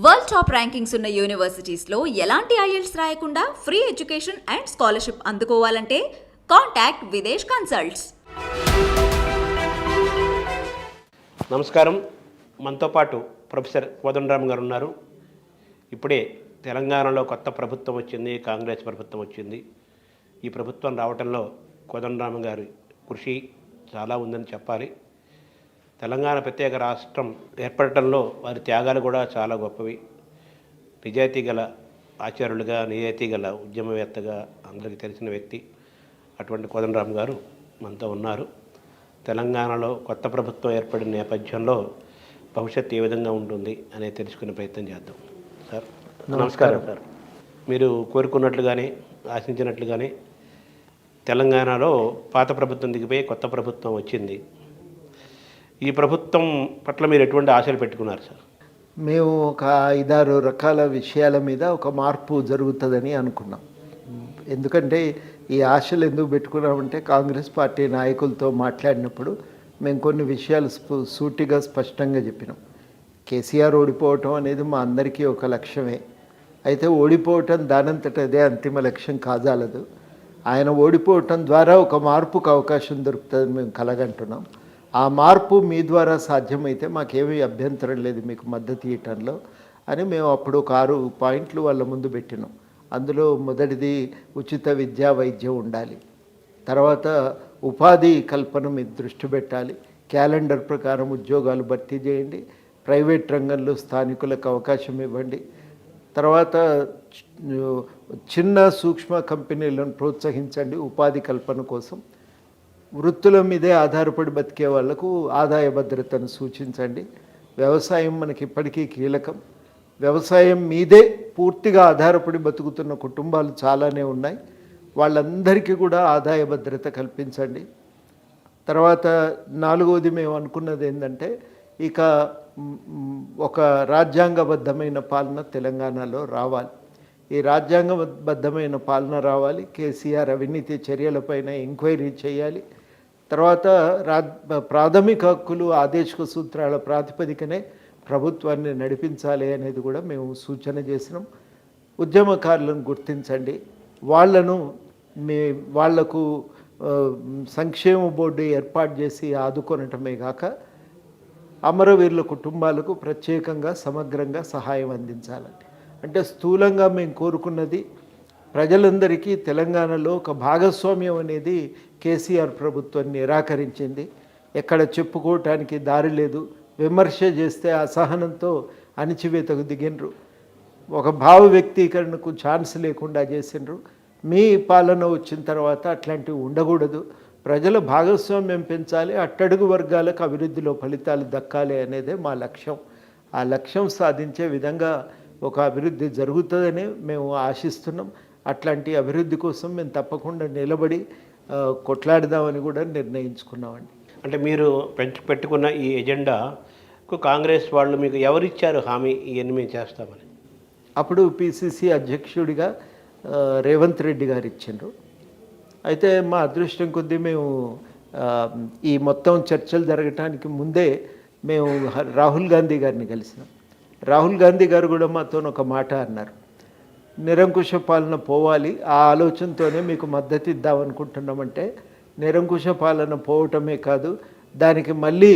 World top rankings ఉన్న యూనివర్సిటీస్లో ఎలాంటి IELTS రాయకుండా ఫ్రీ ఎడ్యుకేషన్ అండ్ స్కాలర్షిప్ అందుకోవాలంటే కాంటాక్ట్ విదేశ్ కన్సల్ట్స్. నమస్కారం. మనతో పాటు ప్రొఫెసర్ కోదండరామ్ గారు ఉన్నారు. ఇప్పుడే తెలంగాణలో కొత్త ప్రభుత్వం వచ్చింది, కాంగ్రెస్ ప్రభుత్వం వచ్చింది. ఈ ప్రభుత్వం రావడంలో కోదండరామ్ గారి కృషి చాలా ఉందని చెప్పాలి. తెలంగాణ ప్రత్యేక రాష్ట్రం ఏర్పడటంలో వారి త్యాగాలు కూడా చాలా గొప్పవి. నిజాయితీ గల ఆచార్యులుగా, నిజాయితీ గల ఉద్యమవేత్తగా అందరికీ తెలిసిన వ్యక్తి. అటువంటి కోదండరామ్ గారు మనతో ఉన్నారు. తెలంగాణలో కొత్త ప్రభుత్వం ఏర్పడిన నేపథ్యంలో భవిష్యత్తు ఏ విధంగా ఉంటుంది అనేది తెలుసుకునే ప్రయత్నం చేద్దాం. సార్ నమస్కారం. సార్, మీరు కోరుకున్నట్లుగానే, ఆశించినట్లుగానే తెలంగాణలో పాత ప్రభుత్వం దిగిపోయి కొత్త ప్రభుత్వం వచ్చింది. ఈ ప్రభుత్వం పట్ల మీరు ఎటువంటి ఆశలు పెట్టుకున్నారు సార్? మేము ఒక 5-6 రకాల విషయాల మీద ఒక మార్పు జరుగుతుందని అనుకున్నాం. ఎందుకంటే ఈ ఆశలు ఎందుకు పెట్టుకున్నామంటే, కాంగ్రెస్ పార్టీ నాయకులతో మాట్లాడినప్పుడు మేము కొన్ని విషయాలు సూటిగా స్పష్టంగా చెప్పినాం. కేసీఆర్ ఓడిపోవటం అనేది మా అందరికీ ఒక లక్ష్యమే. అయితే ఓడిపోవటం దానంతట అదే అంతిమ లక్ష్యం కాజాలదు. ఆయన ఓడిపోవటం ద్వారా ఒక మార్పుకు అవకాశం దొరుకుతుందని మేము కలగంటున్నాం. ఆ మార్పు మీ ద్వారా సాధ్యమైతే మాకేమీ అభ్యంతరం లేదు మీకు మద్దతు ఇవ్వటంలో అని మేము అప్పుడు ఒక 6 పాయింట్లు వాళ్ళ ముందు పెట్టినాం. అందులో మొదటిది ఉచిత విద్యా వైద్యం ఉండాలి. తర్వాత ఉపాధి కల్పన మీద దృష్టి పెట్టాలి. క్యాలెండర్ ప్రకారం ఉద్యోగాలు భర్తీ చేయండి. ప్రైవేట్ రంగంలో స్థానికులకు అవకాశం ఇవ్వండి. తర్వాత చిన్న సూక్ష్మ కంపెనీలను ప్రోత్సహించండి ఉపాధి కల్పన కోసం. వృత్తుల మీదే ఆధారపడి బతికే వాళ్లకు ఆదాయ భద్రతను సూచించండి. వ్యవసాయం మనకి ఇప్పటికీ కీలకం. వ్యవసాయం మీదే పూర్తిగా ఆధారపడి బతుకుతున్న కుటుంబాలు చాలానే ఉన్నాయి. వాళ్ళందరికీ కూడా ఆదాయ భద్రత కల్పించండి. తర్వాత 4వది మేము అనుకున్నది ఏంటంటే, ఇక ఒక రాజ్యాంగబద్ధమైన పాలన తెలంగాణలో రావాలి. ఈ రాజ్యాంగబద్ధమైన పాలన రావాలి. కేసీఆర్ అవినీతి చర్యలపైన ఎంక్వైరీ చేయాలి. తర్వాత ప్రాథమిక హక్కులు ఆదేశిక సూత్రాల ప్రాతిపదికనే ప్రభుత్వాన్ని నడిపించాలి అనేది కూడా మేము సూచన చేసినాం. ఉద్యమకారులను గుర్తించండి. వాళ్లకు సంక్షేమ బోర్డు ఏర్పాటు చేసి ఆదుకొనటమే కాక అమరవీరుల కుటుంబాలకు ప్రత్యేకంగా సమగ్రంగా సహాయం అందించాలండి. అంటే స్థూలంగా మేము కోరుకున్నది, ప్రజలందరికీ తెలంగాణలో ఒక భాగస్వామ్యం అనేది కేసీఆర్ ప్రభుత్వం నిరాకరించింది. ఎక్కడ చెప్పుకోవటానికి దారి లేదు. విమర్శ చేస్తే అసహనంతో అణిచివేతకు దిగినరు. ఒక భావ వ్యక్తీకరణకు ఛాన్స్ లేకుండా చేసినారు. మీ పాలన వచ్చిన తర్వాత అట్లాంటివి ఉండకూడదు. ప్రజల భాగస్వామ్యం పెంచాలి. అట్టడుగు వర్గాలకు అభివృద్ధిలో ఫలితాలు దక్కాలి అనేదే మా లక్ష్యం. ఆ లక్ష్యం సాధించే విధంగా ఒక అభివృద్ధి జరుగుతుందని మేము ఆశిస్తున్నాం. అట్లాంటి అభివృద్ధి కోసం మేము తప్పకుండా నిలబడి కొట్లాడదామని కూడా నిర్ణయించుకున్నామండి. అంటే మీరు పెట్టుకున్న ఈ ఎజెండాకు కాంగ్రెస్ వాళ్ళు మీకు ఎవరిచ్చారు హామీ ఇవన్నీ మేము చేస్తామని? అప్పుడు పిసిసి అధ్యక్షుడిగా రేవంత్ రెడ్డి గారు ఇచ్చిండ్రు. అయితే మా అదృష్టం కొద్దీ మేము ఈ మొత్తం చర్చలు జరగటానికి ముందే మేము రాహుల్ గాంధీ గారిని కలిసినాం. రాహుల్ గాంధీ గారు కూడా మాతో ఒక మాట అన్నారు, నిరంకుశ పాలన పోవాలి, ఆ ఆలోచనతోనే మీకు మద్దతు ఇద్దామనుకుంటున్నామంటే, నిరంకుశ పాలన పోవటమే కాదు, దానికి మళ్ళీ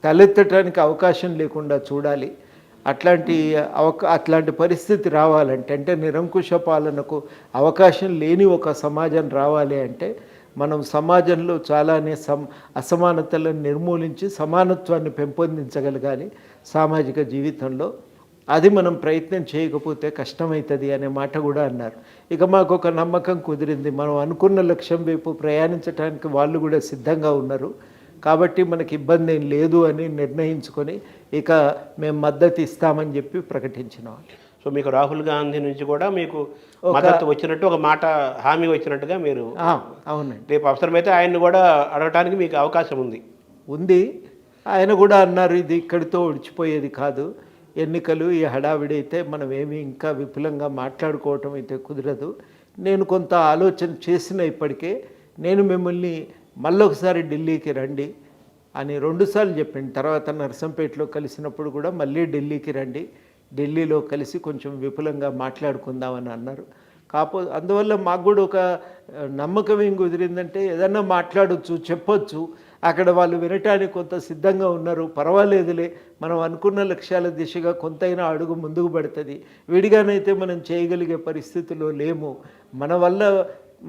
తలెత్తటానికి అవకాశం లేకుండా చూడాలి. అట్లాంటి పరిస్థితి రావాలంటే, అంటే నిరంకుశ పాలనకు అవకాశం లేని ఒక సమాజం రావాలి అంటే, మనం సమాజంలో చాలానే అసమానతలను నిర్మూలించి సమానత్వాన్ని పెంపొందించగలగాలి సామాజిక జీవితంలో. అది మనం ప్రయత్నం చేయకపోతే కష్టమవుతుంది అనే మాట కూడా అన్నారు. ఇక మాకు ఒక నమ్మకం కుదిరింది. మనం అనుకున్న లక్ష్యం వైపు ప్రయాణించడానికి వాళ్ళు కూడా సిద్ధంగా ఉన్నారు. కాబట్టి మనకి ఇబ్బంది ఏం లేదు అని నిర్ణయించుకొని ఇక మేము మద్దతు ఇస్తామని చెప్పి ప్రకటించినాం. సో మీకు రాహుల్ గాంధీ నుంచి కూడా మీకు మద్దతు వచ్చినట్టు, ఒక మాట హామీ వచ్చినట్టుగా మీరు? అవునండి. రేపు అవసరమైతే ఆయన్ని కూడా అడగటానికి మీకు అవకాశం ఉంది. ఆయన కూడా అన్నారు, ఇది ఇక్కడితో ఒడిచిపోయేది కాదు, ఎన్నికలు ఈ హడావిడి అయితే మనం ఏమి ఇంకా విపులంగా మాట్లాడుకోవటం అయితే కుదరదు. నేను కొంత ఆలోచన చేసిన ఇప్పటికే, నేను మిమ్మల్ని మళ్ళొకసారి ఢిల్లీకి రండి అని 2 సార్లు చెప్పింది. తర్వాత నర్సంపేటలో కలిసినప్పుడు కూడా మళ్ళీ ఢిల్లీకి రండి, ఢిల్లీలో కలిసి కొంచెం విపులంగా మాట్లాడుకుందామని అన్నారు. అందువల్ల మాకు కూడా ఒక నమ్మకం ఏం కుదిరిందంటే ఏదన్నా మాట్లాడొచ్చు, చెప్పొచ్చు, అక్కడ వాళ్ళు వినటానికి కొంత సిద్ధంగా ఉన్నారు, పర్వాలేదులే, మనం అనుకున్న లక్ష్యాల దిశగా కొంతైనా అడుగు ముందుకు పడుతుంది, విడిగానైతే మనం చేయగలిగే పరిస్థితిలో లేము, మన వల్ల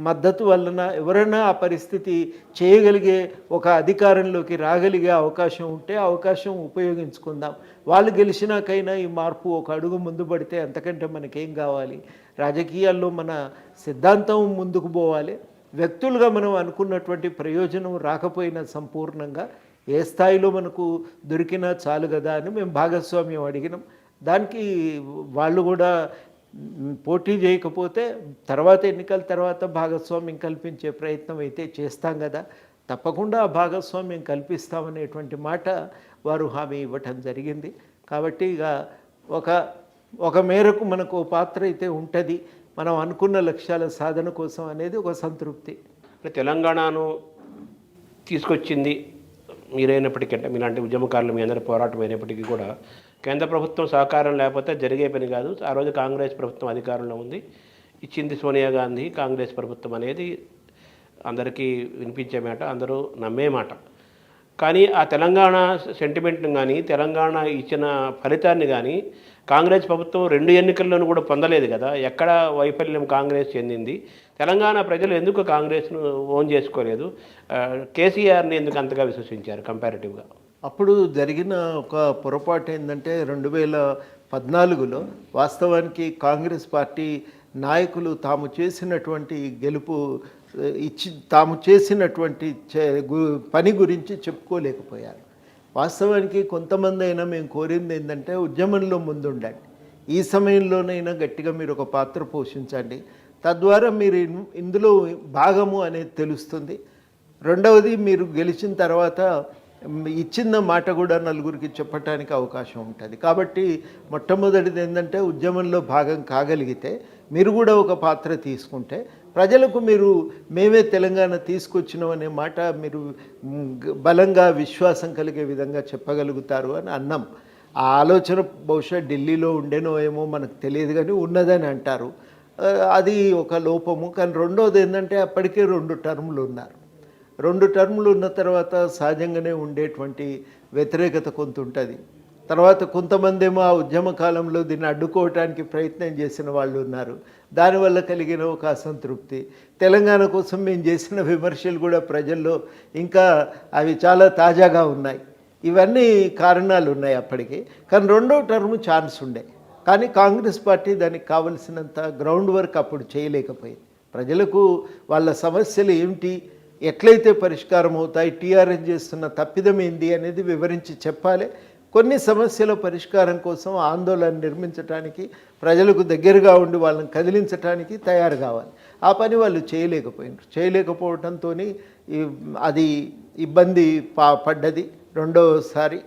మద్దతు వలన ఎవరైనా ఆ పరిస్థితి చేయగలిగే ఒక అధికారంలోకి రాగలిగే అవకాశం ఉంటే అవకాశం ఉపయోగించుకుందాం, వాళ్ళు గెలిచినాకైనా ఈ మార్పు ఒక అడుగు ముందు పడితే అంతకంటే మనకేం కావాలి, రాజకీయాల్లో మన సిద్ధాంతం ముందుకు పోవాలి, వ్యక్తులుగా మనం అనుకున్నటువంటి ప్రయోజనం రాకపోయినా సంపూర్ణంగా ఏ స్థాయిలో మనకు దొరికినా చాలు కదా అని మేము భాగస్వామ్యం అడిగినాం. దానికి వాళ్ళు కూడా పోటీ చేయకపోతే తర్వాత ఎన్నికల తర్వాత భాగస్వామ్యం కల్పించే ప్రయత్నం అయితే చేస్తాం కదా, తప్పకుండా ఆ భాగస్వామ్యం కల్పిస్తామనేటువంటి మాట వారు హామీ ఇవ్వటం జరిగింది. కాబట్టి ఇక ఒక మేరకు మనకు పాత్ర అయితే ఉంటుంది, మనం అనుకున్న లక్ష్యాల సాధన కోసం అనేది ఒక సంతృప్తి. తెలంగాణను తీసుకొచ్చింది మీరైనప్పటికీ, అంటే మీలాంటి ఉద్యమకారులు మీ అందరి పోరాటం అయినప్పటికీ కూడా కేంద్ర ప్రభుత్వం సహకారం లేకపోతే జరిగే పని కాదు. ఆ రోజు కాంగ్రెస్ ప్రభుత్వం అధికారంలో ఉంది, ఇచ్చింది సోనియా గాంధీ, కాంగ్రెస్ ప్రభుత్వం అనేది అందరికీ వినిపించే మాట, అందరూ నమ్మే మాట. కానీ ఆ తెలంగాణ సెంటిమెంట్ని కానీ తెలంగాణ ఇచ్చిన ఫలితాన్ని కానీ కాంగ్రెస్ ప్రభుత్వం 2 ఎన్నికల్లోనూ కూడా పొందలేదు కదా. ఎక్కడ వైఫల్యం కాంగ్రెస్ చెందింది? తెలంగాణ ప్రజలు ఎందుకు కాంగ్రెస్ను ఓన్ చేసుకోలేదు? కేసీఆర్ని ఎందుకు అంతగా విశ్వసించారు కంపారిటివ్గా? అప్పుడు జరిగిన ఒక పొరపాటు ఏంటంటే 2014లో వాస్తవానికి కాంగ్రెస్ పార్టీ నాయకులు తాము చేసినటువంటి గెలుపు తాము చేసినటువంటి పని గురించి చెప్పుకోలేకపోయారు. వాస్తవానికి కొంతమంది అయినా మేము కోరింది ఏంటంటే ఉద్యమంలో ముందుండండి, ఈ సమయంలోనైనా గట్టిగా మీరు ఒక పాత్ర పోషించండి, తద్వారా మీరు ఇందులో భాగము అనేది తెలుస్తుంది. రెండవది, మీరు గెలిచిన తర్వాత ఇచ్చిన మాట కూడా నలుగురికి చెప్పడానికి అవకాశం ఉంటుంది. కాబట్టి మొట్టమొదటిది ఏంటంటే ఉద్యమంలో భాగం కాగలిగితే మీరు కూడా ఒక పాత్ర తీసుకుంటే ప్రజలకు మీరు మేమే తెలంగాణ తీసుకొచ్చినాం అనే మాట మీరు బలంగా విశ్వాసం కలిగే విధంగా చెప్పగలుగుతారు అని అన్నాం. ఆ ఆలోచన బహుశా ఢిల్లీలో ఉండేనో ఏమో మనకు తెలియదు, కానీ ఉన్నదని అంటారు, అది ఒక లోపము. కానీ రెండోది ఏంటంటే అప్పటికే 2 టర్ములు ఉన్నారు. 2 టర్ములు ఉన్న తర్వాత సహజంగానే ఉండేటువంటి వ్యతిరేకత కొంత ఉంటుంది. తర్వాత కొంతమంది ఏమో ఆ ఉద్యమ కాలంలో దీన్ని అడ్డుకోవటానికి ప్రయత్నం చేసిన వాళ్ళు ఉన్నారు, దానివల్ల కలిగిన ఒక అసంతృప్తి. తెలంగాణ కోసం మేము చేసిన విమర్శలు కూడా ప్రజల్లో ఇంకా అవి చాలా తాజాగా ఉన్నాయి. ఇవన్నీ కారణాలు ఉన్నాయి అప్పటికి. కానీ 2వ టర్ము ఛాన్స్ ఉండే, కానీ కాంగ్రెస్ పార్టీ దానికి కావలసినంత గ్రౌండ్ వర్క్ అప్పుడు చేయలేకపోయింది. ప్రజలకు వాళ్ళ సమస్యలు ఏమిటి, ఎట్లయితే పరిష్కారం అవుతాయి, టీఆర్ఎస్ చేస్తున్న తప్పిదం ఏంది అనేది వివరించి చెప్పాలి. కొన్ని సమస్యల పరిష్కారం కోసం ఆందోళన నిర్మించడానికి, ప్రజలకు దగ్గరగా ఉండి వాళ్ళని కదిలించడానికి తయారు కావాలి. ఆ పని వాళ్ళు చేయలేకపోవడంతో అది ఇబ్బంది పడ్డది. రెండోసారి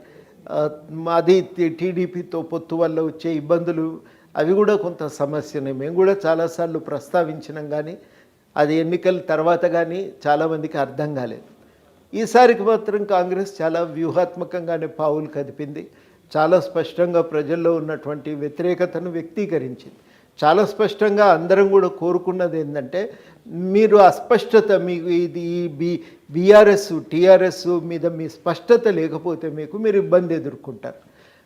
అది టీడీపీతో పొత్తు వల్ల వచ్చే ఇబ్బందులు అవి కూడా కొంత సమస్యనే. మేము కూడా చాలాసార్లు ప్రస్తావించినాం, కానీ అది ఎన్నికల తర్వాత కానీ చాలామందికి అర్థం కాలేదు. ఈసారికి మాత్రం కాంగ్రెస్ చాలా వ్యూహాత్మకంగానే పావులు కదిపింది. చాలా స్పష్టంగా ప్రజల్లో ఉన్నటువంటి వ్యతిరేకతను వ్యక్తీకరించింది. చాలా స్పష్టంగా అందరం కూడా కోరుకున్నది ఏంటంటే, మీరు అస్పష్టత, మీకు ఇది బీఆర్ఎస్ టీఆర్ఎస్ మీద మీ స్పష్టత లేకపోతే మీరు ఇబ్బంది ఎదుర్కొంటారు.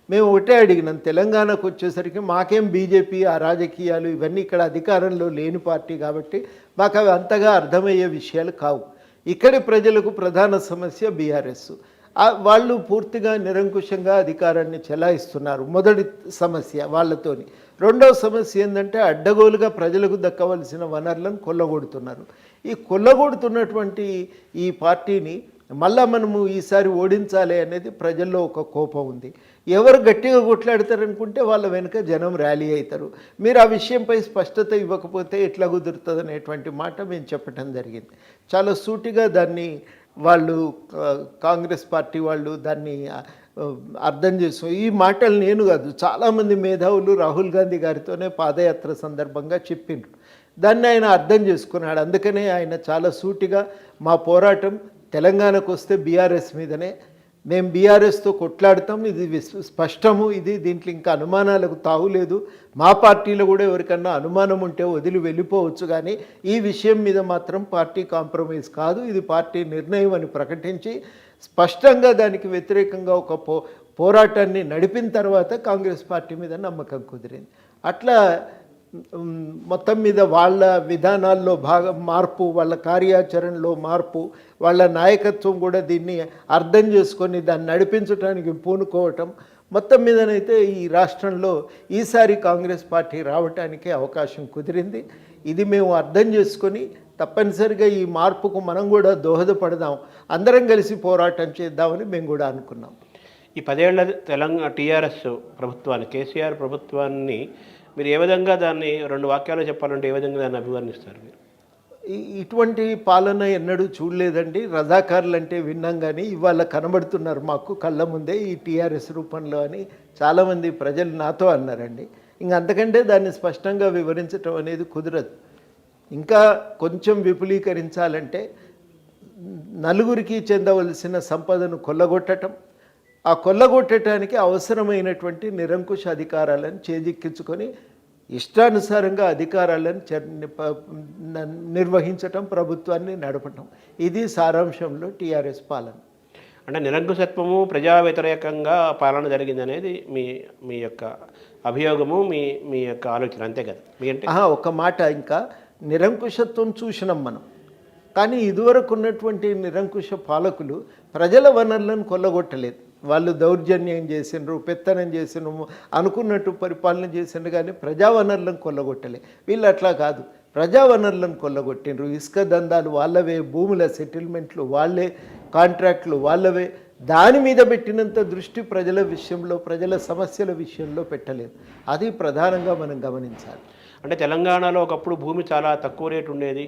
మేము ఒకటే అడిగినాం, తెలంగాణకు వచ్చేసరికి మాకేం బీజేపీ ఆ రాజకీయాలు ఇవన్నీ ఇక్కడ అధికారంలో లేని పార్టీ కాబట్టి మాకు అవి అంతగా అర్థమయ్యే విషయాలు కావు. ఇక్కడి ప్రజలకు ప్రధాన సమస్య బీఆర్ఎస్, వాళ్ళు పూర్తిగా నిరంకుశంగా అధికారాన్ని చెలాయిస్తున్నారు, మొదటి సమస్య వాళ్ళతోని. రెండవ సమస్య ఏంటంటే అడ్డగోలుగా ప్రజలకు దక్కవలసిన వనరులను కొల్లగొడుతున్నారు. ఈ కొల్లగొడుతున్నటువంటి ఈ పార్టీని మళ్ళా మనము ఈసారి ఓడించాలి అనేది ప్రజల్లో ఒక కోపం ఉంది. ఎవరు గట్టిగా కొట్లాడతారనుకుంటే వాళ్ళ వెనుక జనం ర్యాలీ అవుతారు. మీరు ఆ విషయంపై స్పష్టత ఇవ్వకపోతే ఎట్లా కుదురుతుంది అనేటువంటి మాట మేము చెప్పటం జరిగింది. చాలా సూటిగా దాన్ని వాళ్ళు కాంగ్రెస్ పార్టీ వాళ్ళు దాన్ని అర్థం చేసుకో. ఈ మాటలు నేను కాదు, చాలామంది మేధావులు రాహుల్ గాంధీ గారితోనే పాదయాత్ర సందర్భంగా చెప్పిండ్రు. దాన్ని ఆయన అర్థం చేసుకున్నాడు. అందుకనే ఆయన చాలా సూటిగా మా పోరాటం తెలంగాణకు వస్తే బీఆర్ఎస్ మీదనే, మేము బీఆర్ఎస్తో కొట్లాడతాం, ఇది స్పష్టము, ఇది దీంట్లో ఇంకా అనుమానాలకు తావులేదు, మా పార్టీలో కూడా ఎవరికన్నా అనుమానం ఉంటే వదిలి వెళ్ళిపోవచ్చు, కానీ ఈ విషయం మీద మాత్రం పార్టీ కాంప్రమైజ్ కాదు, ఇది పార్టీ నిర్ణయం అని ప్రకటించి స్పష్టంగా దానికి వ్యతిరేకంగా ఒక పోరాటాన్ని నడిపిన తర్వాత కాంగ్రెస్ పార్టీ మీద నమ్మకం కుదిరింది. అట్లా మొత్తం మీద వాళ్ళ విధానాల్లో మార్పు, వాళ్ళ కార్యాచరణలో మార్పు, వాళ్ళ నాయకత్వం కూడా దీన్ని అర్థం చేసుకొని దాన్ని నడిపించడానికి పూనుకోవటం, మొత్తం మీదనైతే ఈ రాష్ట్రంలో ఈసారి కాంగ్రెస్ పార్టీ రావటానికి అవకాశం కుదిరింది. ఇది మేము అర్థం చేసుకొని తప్పనిసరిగా ఈ మార్పుకు మనం కూడా దోహదపడదాం, అందరం కలిసి పోరాటం చేద్దామని మేము కూడా అనుకున్నాం. ఈ 10 ఏళ్ల తెలంగాణ టీఆర్ఎస్ ప్రభుత్వాన్ని, కేసీఆర్ ప్రభుత్వాన్ని మీరు ఏ విధంగా దాన్ని 2 వాక్యాలు చెప్పాలంటే ఏ విధంగా దాన్ని అభివర్ణిస్తారు మీరు? ఇటువంటి పాలన ఎన్నడూ చూడలేదండి. రజాకారులు అంటే విన్నాం, కానీ ఇవాళ కనబడుతున్నారు మాకు కళ్ళ ముందే ఈ టీఆర్ఎస్ రూపంలో అని చాలామంది ప్రజలు నాతో అన్నారండి. ఇంక అంతకంటే దాన్ని స్పష్టంగా వివరించడం అనేది కుదరదు. ఇంకా కొంచెం విపులీకరించాలంటే నలుగురికి చెందవలసిన సంపదను కొల్లగొట్టడం, ఆ కొల్లగొట్టడానికి అవసరమైనటువంటి నిరంకుశ అధికారాలను చేజిక్కించుకొని ఇష్టానుసారంగా అధికారాలను నిర్వహించటం, ప్రభుత్వాన్ని నడపటం, ఇది సారాంశంలో టీఆర్ఎస్ పాలన. అంటే నిరంకుశత్వము, ప్రజా వ్యతిరేకంగా పాలన జరిగింది అనేది మీ యొక్క అభియోగము, మీ యొక్క ఆలోచన, అంతే కదా? మీ అంటే ఒక మాట, ఇంకా నిరంకుశత్వం చూసినాం మనం, కానీ ఇదివరకు ఉన్నటువంటి నిరంకుశ పాలకులు ప్రజల వనరులను కొల్లగొట్టలేదు. వాళ్ళు దౌర్జన్యం చేసినారు, పెత్తనం చేసినాము, అనుకున్నట్టు పరిపాలన చేసినారు, కానీ ప్రజా వనరులను కొల్లగొట్టలే. వీళ్ళు అట్లా కాదు, ప్రజా వనరులను కొల్లగొట్టినరు. ఇసుక దందాలు వాళ్ళవే, భూముల సెటిల్మెంట్లు వాళ్ళే, కాంట్రాక్ట్లు వాళ్ళవే. దాని మీద పెట్టినంత దృష్టి ప్రజల విషయంలో, ప్రజల సమస్యల విషయంలో పెట్టలేదు. అది ప్రధానంగా మనం గమనించాలి. అంటే తెలంగాణలో ఒకప్పుడు భూమి చాలా తక్కువ రేటు ఉండేది.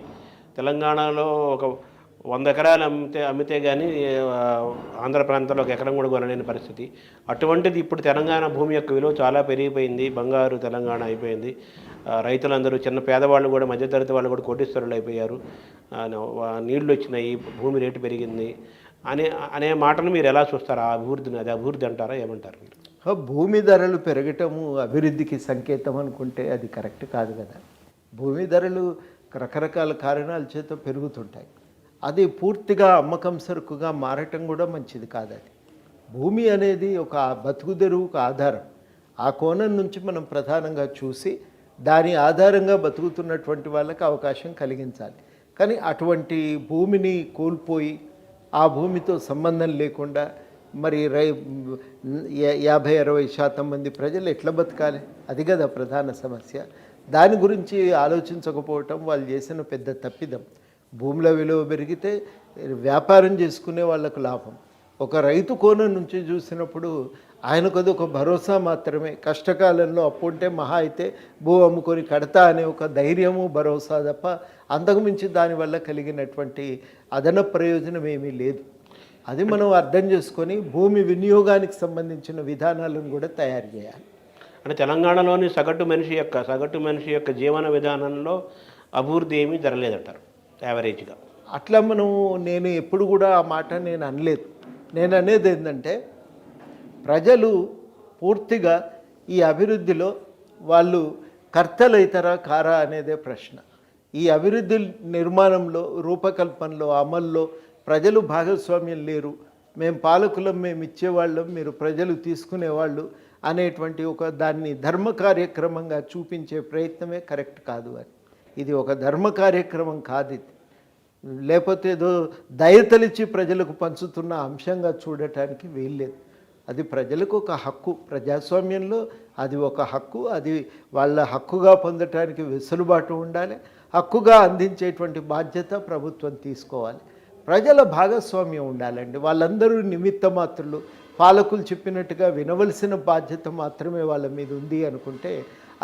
తెలంగాణలో ఒక 100 ఎకరాలు అమ్మితే కానీ ఆంధ్ర ప్రాంతంలో 1 ఎకరం కూడా కొనలేని పరిస్థితి. అటువంటిది ఇప్పుడు తెలంగాణ భూమి యొక్క విలువ చాలా పెరిగిపోయింది, బంగారు తెలంగాణ అయిపోయింది. రైతులందరూ, చిన్న పేదవాళ్ళు కూడా, మధ్యతరగతి వాళ్ళు కూడా కోటీశ్వరులు అయిపోయారు. నీళ్లు వచ్చినాయి, భూమి రేటు పెరిగింది అనే మాటను మీరు ఎలా చూస్తారు? ఆ అభివృద్ధిని, అది అభివృద్ధి అంటారా, ఏమంటారు మీరు? భూమి ధరలు పెరగటము అభివృద్ధికి సంకేతం అనుకుంటే అది కరెక్ట్ కాదు కదా. భూమి ధరలు రకరకాల కారణాల చేత పెరుగుతుంటాయి. అది పూర్తిగా అమ్మకం సరుకుగా మారటం కూడా మంచిది కాదు. అది భూమి అనేది ఒక బతుకుదెరువుకు ఆధారం. ఆ కోణం నుంచి మనం ప్రధానంగా చూసి దాని ఆధారంగా బతుకుతున్నటువంటి వాళ్ళకి అవకాశం కలిగించాలి. కానీ అటువంటి భూమిని కోల్పోయి ఆ భూమితో సంబంధం లేకుండా మరి 50-60% మంది ప్రజలు ఎట్లా బతకాలి? అది కదా ప్రధాన సమస్య. దాని గురించి ఆలోచించకపోవటం వాళ్ళు చేసిన పెద్ద తప్పిదం. భూముల విలువ పెరిగితే వ్యాపారం చేసుకునే వాళ్ళకు లాభం. ఒక రైతు కోణం నుంచి చూసినప్పుడు ఆయనకు అది ఒక భరోసా మాత్రమే. కష్టకాలంలో అప్పుంటే మహా అయితే భూ అమ్ముకొని కడతా అనే ఒక ధైర్యము, భరోసా తప్ప అంతకుమించి దానివల్ల కలిగినటువంటి అదన ప్రయోజనం ఏమీ లేదు. అది మనం అర్థం చేసుకొని భూమి వినియోగానికి సంబంధించిన విధానాలను కూడా తయారు చేయాలి. అంటే తెలంగాణలోని సగటు మనిషి యొక్క జీవన విధానంలో అభివృద్ధి ఏమీ జరగలేదంటారు యావరేజ్గా? అట్లా నేను ఎప్పుడు కూడా ఆ మాట నేను అనలేదు. నేను అనేది ఏంటంటే ప్రజలు పూర్తిగా ఈ అభివృద్ధిలో వాళ్ళు కర్తలైతారా కారా అనేదే ప్రశ్న. ఈ అభివృద్ధి నిర్మాణంలో, రూపకల్పనలో, అమల్లో ప్రజలు భాగస్వామ్యం లేరు. మేము పాలకులం, మేము ఇచ్చేవాళ్ళం, మీరు ప్రజలు తీసుకునేవాళ్ళు అనేటువంటి ఒక దాన్ని ధర్మ కార్యక్రమంగా చూపించే ప్రయత్నమే కరెక్ట్ కాదు. అని ఇది ఒక ధర్మ కార్యక్రమం కాదు. ఇది లేకపోతే ఏదో దయతలిచి ప్రజలకు పంచుతున్న అంశంగా చూడటానికి వీల్లేదు. అది ప్రజలకు ఒక హక్కు. ప్రజాస్వామ్యంలో అది ఒక హక్కు. అది వాళ్ళ హక్కుగా పొందటానికి వెసులుబాటు ఉండాలి. హక్కుగా అందించేటువంటి బాధ్యత ప్రభుత్వం తీసుకోవాలి. ప్రజల భాగస్వామ్యం ఉండాలండి. వాళ్ళందరూ నిమిత్త మాత్రులు. పాలకులు చెప్పినట్టుగా వినవలసిన బాధ్యత మాత్రమే వాళ్ళ మీద ఉంది అనుకుంటే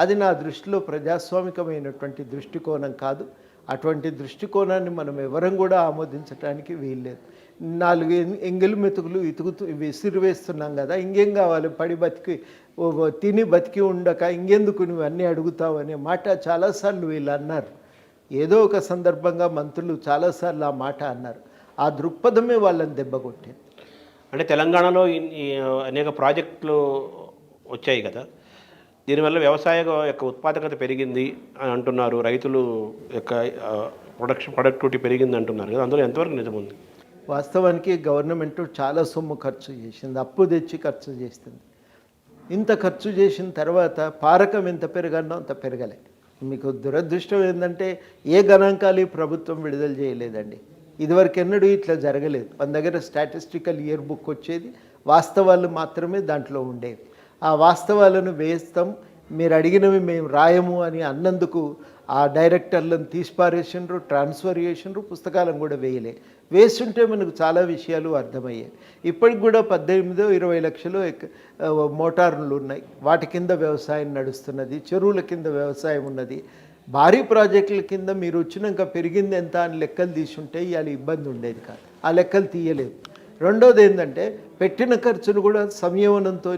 అది నా దృష్టిలో ప్రజాస్వామికమైనటువంటి దృష్టికోణం కాదు. అటువంటి దృష్టికోణాన్ని మనం ఎవరం కూడా ఆమోదించడానికి వీల్లేదు. 4 ఎంగిలి మెతుకులు విసిరివేస్తున్నాం కదా, ఇంకేం కావాలి? పడి బతికి తిని బతికి ఉండక ఇంకెందుకు నువ్వు అన్నీ అడుగుతావు అనే మాట చాలాసార్లు వీళ్ళు అన్నారు. ఏదో ఒక సందర్భంగా మంత్రులు చాలాసార్లు ఆ మాట అన్నారు. ఆ దృక్పథమే వాళ్ళని దెబ్బకొట్టింది. అంటే తెలంగాణలో ఈ అనేక ప్రాజెక్టులు వచ్చాయి కదా, దీనివల్ల వ్యవసాయ యొక్క ఉత్పాదకత పెరిగింది అని అంటున్నారు, రైతులు యొక్క ప్రొడక్టివిటీ పెరిగింది అంటున్నారు కదా, అందులో ఎంతవరకు నిజం ఉంది? వాస్తవానికి గవర్నమెంట్ చాలా సొమ్ము ఖర్చు చేసింది, అప్పు తెచ్చి ఖర్చు చేస్తుంది. ఇంత ఖర్చు చేసిన తర్వాత పారకం ఎంత పెరగానో అంత పెరగలే. మీకు దురదృష్టం ఏంటంటే ఏ గణాంకాలు ఈ ప్రభుత్వం విడుదల చేయలేదండి. ఇదివరకు ఎన్నడూ ఇట్లా జరగలేదు. మన దగ్గర స్టాటిస్టికల్ ఇయర్ బుక్ వచ్చేది, వాస్తవాలు మాత్రమే దాంట్లో ఉండేవి. ఆ వాస్తవాలను వేస్తాం, మీరు అడిగినవి మేము రాయము అని అన్నందుకు ఆ డైరెక్టర్లను తీసిపారేసిండ్రు, ట్రాన్స్ఫర్ చేసిండ్రు, పుస్తకాలను కూడా వేస్తుంటే మనకు చాలా విషయాలు అర్థమయ్యాయి. ఇప్పటికి కూడా 18-20 లక్షలు మోటార్లు ఉన్నాయి, వాటి కింద వ్యవసాయం నడుస్తున్నది, చెరువుల కింద వ్యవసాయం ఉన్నది. భారీ ప్రాజెక్టుల కింద మీరు వచ్చినాక పెరిగింది ఎంత అని లెక్కలు తీసుంటే ఇవాళ ఇబ్బంది ఉండేది కాదు. ఆ లెక్కలు తీయలేదు. రెండోది ఏంటంటే పెట్టిన ఖర్చును కూడా సంయమనంతో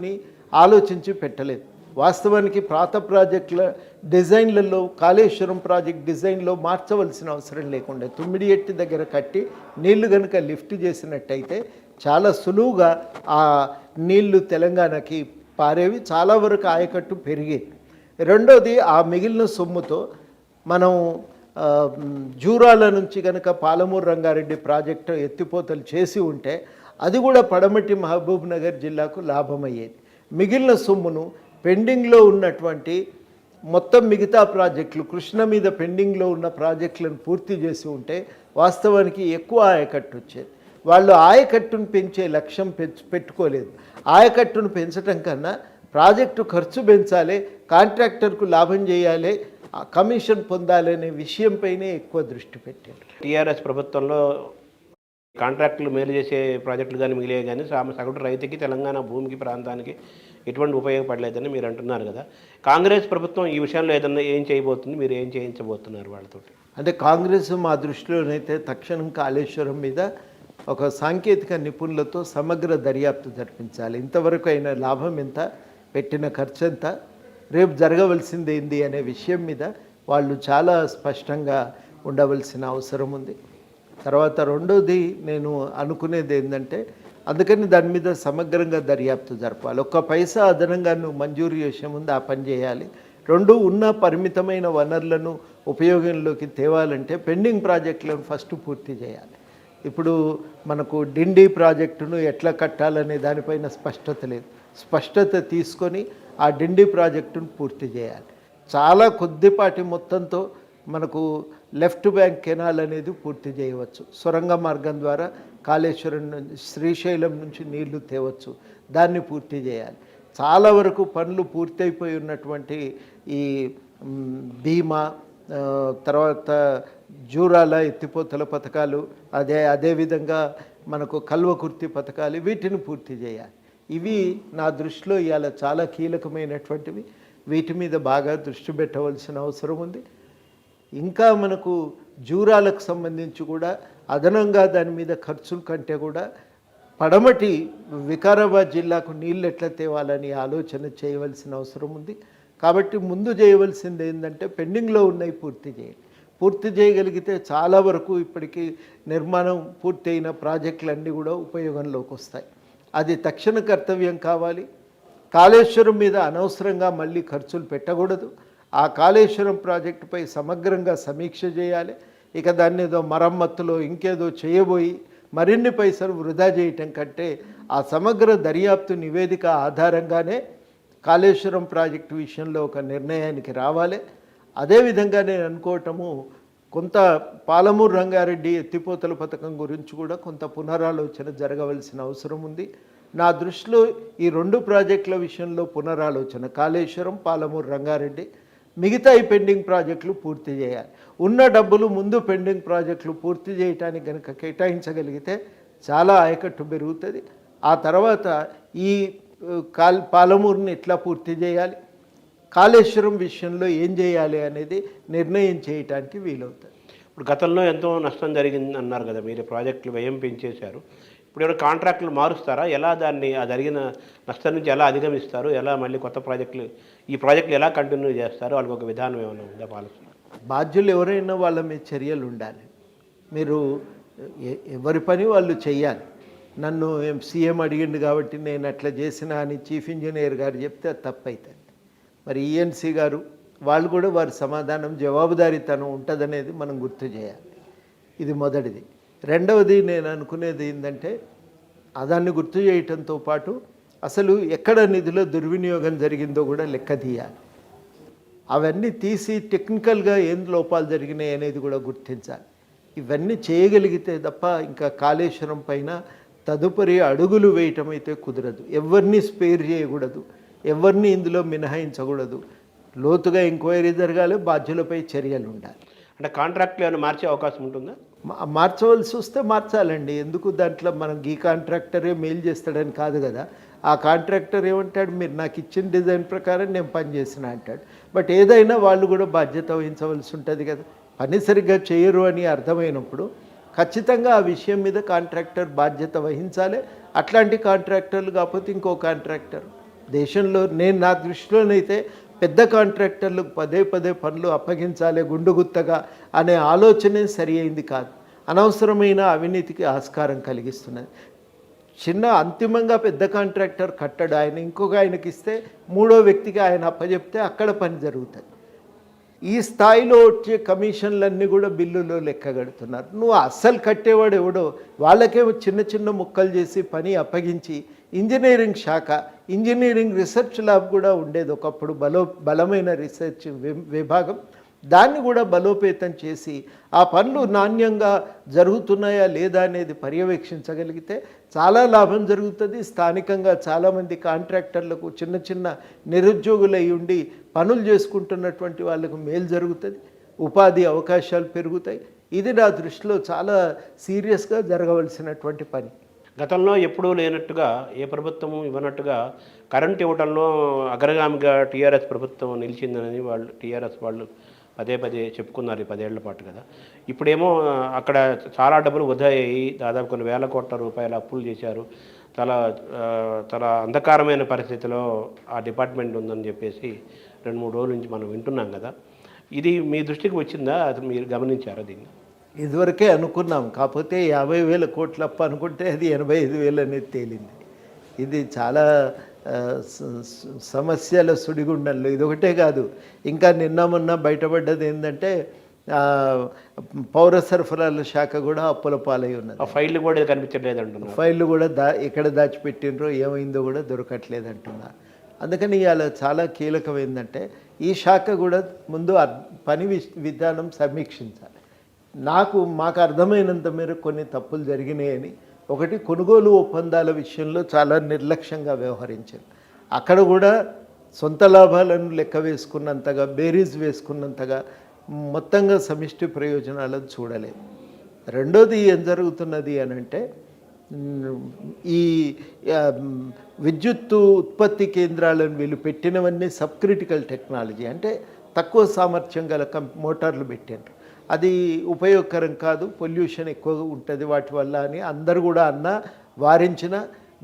ఆలోచించి పెట్టలేదు. వాస్తవానికి పాత ప్రాజెక్టుల డిజైన్లలో కాళేశ్వరం ప్రాజెక్ట్ డిజైన్లో మార్చవలసిన అవసరం లేకుండా తుమ్మిడియట్టి దగ్గర కట్టి నీళ్లు కనుక లిఫ్ట్ చేసినట్టయితే చాలా సులువుగా ఆ నీళ్లు తెలంగాణకి పారేవి, చాలా వరకు ఆయకట్టు పెరిగేది. రెండోది ఆ మిగిలిన సొమ్ముతో మనం జూరాల నుంచి కనుక పాలమూరు రంగారెడ్డి ప్రాజెక్టు ఎత్తిపోతలు చేసి ఉంటే అది కూడా పడమటి మహబూబ్ నగర్ జిల్లాకు లాభమయ్యేది. మిగిలిన సొమ్మును పెండింగ్లో ఉన్నటువంటి మొత్తం మిగతా ప్రాజెక్టులు, కృష్ణ మీద పెండింగ్లో ఉన్న ప్రాజెక్టులను పూర్తి చేసి ఉంటే వాస్తవానికి ఎక్కువ ఆయకట్టు వచ్చేది. వాళ్ళు ఆయకట్టును పెంచే లక్ష్యం పెట్టుకోలేదు. ఆయకట్టును పెంచడం కన్నా ప్రాజెక్టు ఖర్చు పెంచాలి, కాంట్రాక్టర్కు లాభం చేయాలి, కమిషన్ పొందాలి అనే విషయంపైనే ఎక్కువ దృష్టి పెట్టారు. టీఆర్ఎస్ ప్రభుత్వంలో కాంట్రాక్టులు మేలు చేసే ప్రాజెక్టులు కానీ మిగిలే కానీ సగటు రైతుకి, తెలంగాణ భూమికి, ప్రాంతానికి ఎటువంటి ఉపయోగపడలేదని మీరు అంటున్నారు కదా. కాంగ్రెస్ ప్రభుత్వం ఈ విషయంలో ఏదన్నా ఏం చేయబోతుంది, మీరు ఏం చేయించబోతున్నారు వాళ్ళతో? అంటే కాంగ్రెస్ మా దృష్టిలోనైతే తక్షణం కాళేశ్వరం మీద ఒక సాంకేతిక నిపుణులతో సమగ్ర దర్యాప్తు జరిపించాలి. ఇంతవరకు అయిన లాభం ఎంత, పెట్టిన ఖర్చు ఎంత, రేపు జరగవలసింది ఏంది అనే విషయం మీద వాళ్ళు చాలా స్పష్టంగా ఉండవలసిన అవసరం ఉంది. తర్వాత రెండోది నేను అనుకునేది ఏంటంటే, అందుకని దాని మీద సమగ్రంగా దర్యాప్తు జరపాలి. ఒక్క పైసా అదనంగా నువ్వు మంజూరు చేసే ముందు ఆ పని చేయాలి. రెండు, ఉన్న పరిమితమైన వనరులను ఉపయోగంలోకి తేవాలంటే పెండింగ్ ప్రాజెక్టులను ఫస్ట్ పూర్తి చేయాలి. ఇప్పుడు మనకు డిండి ప్రాజెక్టును ఎట్లా కట్టాలనే దానిపైన స్పష్టత లేదు. స్పష్టత తీసుకొని ఆ డిండి ప్రాజెక్టును పూర్తి చేయాలి. చాలా కొద్దిపాటి మొత్తంతో మనకు లెఫ్ట్ బ్యాంక్ కెనాల్ అనేది పూర్తి చేయవచ్చు. సొరంగ మార్గం ద్వారా కాళేశ్వరం నుంచి, శ్రీశైలం నుంచి నీళ్లు తేవచ్చు, దాన్ని పూర్తి చేయాలి. చాలా వరకు పనులు పూర్తయిపోయి ఉన్నటువంటి ఈ భీమా, తర్వాత జూరాల ఎత్తిపోతల పథకాలు, అదేవిధంగా మనకు కల్వకుర్తి పథకాలు, వీటిని పూర్తి చేయాలి. ఇవి నా దృష్టిలో ఇవాళ చాలా కీలకమైనటువంటివి. వీటి మీద బాగా దృష్టి పెట్టవలసిన అవసరం ఉంది. ఇంకా మనకు జూరాలకు సంబంధించి కూడా అదనంగా దాని మీద ఖర్చుల కంటే కూడా పడమటి వికారాబాద్ జిల్లాకు నీళ్ళు ఎట్లా తేవాలని ఆలోచన చేయవలసిన అవసరం ఉంది. కాబట్టి ముందు చేయవలసింది ఏంటంటే పెండింగ్లో ఉన్నవి పూర్తి చేయాలి. పూర్తి చేయగలిగితే చాలా వరకు ఇప్పటికీ నిర్మాణం పూర్తయిన ప్రాజెక్టులన్నీ కూడా ఉపయోగంలోకి వస్తాయి. అది తక్షణ కర్తవ్యం కావాలి. కాళేశ్వరం మీద అనవసరంగా మళ్ళీ ఖర్చులు పెట్టకూడదు. ఆ కాళేశ్వరం ప్రాజెక్టుపై సమగ్రంగా సమీక్ష చేయాలి. ఇక దాన్ని ఏదో మరమ్మతులో ఇంకేదో చేయబోయి మరిన్ని పైసలు వృధా చేయటం కంటే ఆ సమగ్ర దర్యాప్తు నివేదిక ఆధారంగానే కాళేశ్వరం ప్రాజెక్టు విషయంలో ఒక నిర్ణయానికి రావాలి. అదేవిధంగా నేను అనుకోవటము, కొంత పాలమూరు రంగారెడ్డి ఎత్తిపోతల పథకం గురించి కూడా కొంత పునరాలోచన జరగవలసిన అవసరం ఉంది. నా దృష్టిలో ఈ రెండు ప్రాజెక్టుల విషయంలో పునరాలోచన, కాళేశ్వరం, పాలమూరు రంగారెడ్డి, మిగతా ఈ పెండింగ్ ప్రాజెక్టులు పూర్తి చేయాలి. ఉన్న డబ్బులు ముందు పెండింగ్ ప్రాజెక్టులు పూర్తి చేయడానికి కనుక కేటాయించగలిగితే చాలా ఆయకట్టు పెరుగుతుంది. ఆ తర్వాత ఈ పాలమూరుని ఎట్లా పూర్తి చేయాలి, కాళేశ్వరం విషయంలో ఏం చేయాలి అనేది నిర్ణయం చేయడానికి వీలవుతుంది. ఇప్పుడు గతంలో ఎంతో నష్టం జరిగింది అన్నారు కదా, మీరు ప్రాజెక్టులు వ్యయం పెంచేశారు. ఇప్పుడు ఎవరు కాంట్రాక్టులు మారుస్తారా? ఎలా దాన్ని ఆ జరిగిన నష్టం నుంచి ఎలా అధిగమిస్తారు? ఎలా మళ్ళీ కొత్త ప్రాజెక్టులు, ఈ ప్రాజెక్టులు ఎలా కంటిన్యూ చేస్తారు? వాళ్ళకి ఒక విధానం ఏమైనా ఉందా పాలసీ? బాధ్యులు ఎవరైనా వాళ్ళ మీద చర్యలు ఉండాలి. మీరు ఎవరి పని వాళ్ళు చెయ్యాలి. నన్ను సీఎం అడిగిండు కాబట్టి నేను అట్లా చేసిన అని చీఫ్ ఇంజనీర్ గారు చెప్తే అది తప్పవుతుంది. మరి ఈఎన్సీ గారు వాళ్ళు కూడా వారి సమాధానం జవాబుదారీతనం ఉంటుందనేది మనం గుర్తు చేయాలి. ఇది మొదటిది. రెండవది నేను అనుకునేది ఏంటంటే దాన్ని గుర్తు చేయటంతో పాటు అసలు ఎక్కడ నిధుల దుర్వినియోగం జరిగిందో కూడా లెక్క తీయాలి. అవన్నీ తీసి టెక్నికల్గా ఏం లోపాలు జరిగినాయి అనేది కూడా గుర్తించాలి. ఇవన్నీ చేయగలిగితే తప్ప ఇంకా కాళేశ్వరం పైన తదుపరి అడుగులు వేయటం అయితే కుదరదు. ఎవరిని స్పేర్ చేయకూడదు, ఎవరిని ఇందులో మినహాయించకూడదు. లోతుగా ఎంక్వైరీ జరగాలి, బాధ్యులపై చర్యలు ఉండాలి. అంటే కాంట్రాక్ట్లు ఏమైనా మార్చే అవకాశం ఉంటుందా? మార్చవలసి వస్తే మార్చాలండి. ఎందుకు దాంట్లో మనం ఈ కాంట్రాక్టరే మెయిల్ చేస్తాడని కాదు కదా. ఆ కాంట్రాక్టర్ ఏమంటాడు, మీరు నాకు ఇచ్చిన డిజైన్ ప్రకారం నేను పనిచేసిన అంటాడు. బట్ ఏదైనా వాళ్ళు కూడా బాధ్యత వహించవలసి ఉంటుంది కదా. పని సరిగ్గా చేయరు అని అర్థమైనప్పుడు ఖచ్చితంగా ఆ విషయం మీద కాంట్రాక్టర్ బాధ్యత వహించాలి. అట్లాంటి కాంట్రాక్టర్లు కాకపోతే ఇంకో కాంట్రాక్టర్ దేశంలో నా దృష్టిలోనైతే పెద్ద కాంట్రాక్టర్లకు పదే పదే పనులు అప్పగించాలి గుండుగుత్తగా అనే ఆలోచనే సరి అయింది కాదు. అనవసరమైన అవినీతికి ఆస్కారం కలిగిస్తున్నది. చిన్న అంతిమంగా పెద్ద కాంట్రాక్టర్ కట్టడు, ఆయన ఇంకొక ఆయనకి ఇస్తే మూడో వ్యక్తికి ఆయన అప్పచెప్తే అక్కడ పని జరుగుతుంది. ఈ స్థాయిలో వచ్చే కమిషన్లన్నీ కూడా బిల్లులో లెక్క కడుతున్నారు. నువ్వు అస్సలు కట్టేవాడు ఎవడో వాళ్ళకేమో చిన్న చిన్న ముక్కలు చేసి పని అప్పగించి ఇంజనీరింగ్ శాఖ, ఇంజనీరింగ్ రీసెర్చ్ ల్యాబ్ కూడా ఉండేది ఒకప్పుడు, బలమైన రీసెర్చ్ విభాగం. దాన్ని కూడా బలోపేతం చేసి ఆ పనులు నాణ్యంగా జరుగుతున్నాయా లేదా అనేది పర్యవేక్షించగలిగితే చాలా లాభం జరుగుతుంది. స్థానికంగా చాలామంది కాంట్రాక్టర్లకు చిన్న చిన్న నిరుద్యోగులై ఉండి పనులు చేసుకుంటున్నటువంటి వాళ్ళకు మేలు జరుగుతుంది, ఉపాధి అవకాశాలు పెరుగుతాయి. ఇది నా దృష్టిలో చాలా సీరియస్గా జరగవలసినటువంటి పని. గతంలో ఎప్పుడూ లేనట్టుగా ఏ ప్రభుత్వము ఇవ్వనట్టుగా కరెంట్ ఇవ్వడంలో అగ్రగామిగా టీఆర్ఎస్ ప్రభుత్వం నిలిచిందని టీఆర్ఎస్ వాళ్ళు పదే పదే చెప్పుకున్నారు ఈ 10 ఏళ్ల పాటు కదా. ఇప్పుడేమో అక్కడ చాలా డబ్బులు వృధా అయ్యి దాదాపు కొన్ని వేల కోట్ల రూపాయల అప్పులు చేశారు. చాలా అంధకారమైన పరిస్థితిలో ఆ డిపార్ట్మెంట్ ఉందని చెప్పేసి 2-3 రోజుల నుంచి మనం వింటున్నాం కదా. ఇది మీ దృష్టికి వచ్చిందా? అది మీరు గమనించారా దీన్ని? ఇదివరకే అనుకున్నాం, కాకపోతే 50,000 కోట్ల అప్పు అనుకుంటే అది 85,000 అనేది తేలింది. ఇది చాలా సమస్యల సుడిగుండంలో ఇదొకటే కాదు. ఇంకా నిన్న మొన్న బయటపడ్డది ఏంటంటే పౌర సరఫరాల శాఖ కూడా అప్పుల పాలై ఉన్నది. ఫైళ్ళు కూడా కనిపించట్లేదు అంటున్నారు. ఫైళ్ళు కూడా ఎక్కడ దాచిపెట్టినరో ఏమైందో కూడా దొరకట్లేదు అంటున్నారు. అందుకని ఇవాళ చాలా కీలకం ఏంటంటే ఈ శాఖ కూడా ముందు పని విధానం సమీక్షించాలి. మాకు అర్థమైనంత మేర కొన్ని తప్పులు జరిగినాయని. ఒకటి, కొనుగోలు ఒప్పందాల విషయంలో చాలా నిర్లక్ష్యంగా వ్యవహరించారు. అక్కడ కూడా సొంత లాభాలను లెక్క వేసుకున్నంతగా, బేరీజ్ వేసుకున్నంతగా మొత్తంగా సమిష్టి ప్రయోజనాలను చూడలేదు. రెండోది ఏం జరుగుతున్నది అని అంటే ఈ విద్యుత్తు ఉత్పత్తి కేంద్రాలను వీళ్ళు పెట్టినవన్నీ సబ్ క్రిటికల్ టెక్నాలజీ, అంటే తక్కువ సామర్థ్యం గల మోటార్లు పెట్టారు. అది ఉపయోగకరం కాదు, పొల్యూషన్ ఎక్కువగా ఉంటుంది వాటి వల్ల అని అందరు కూడా వారించిన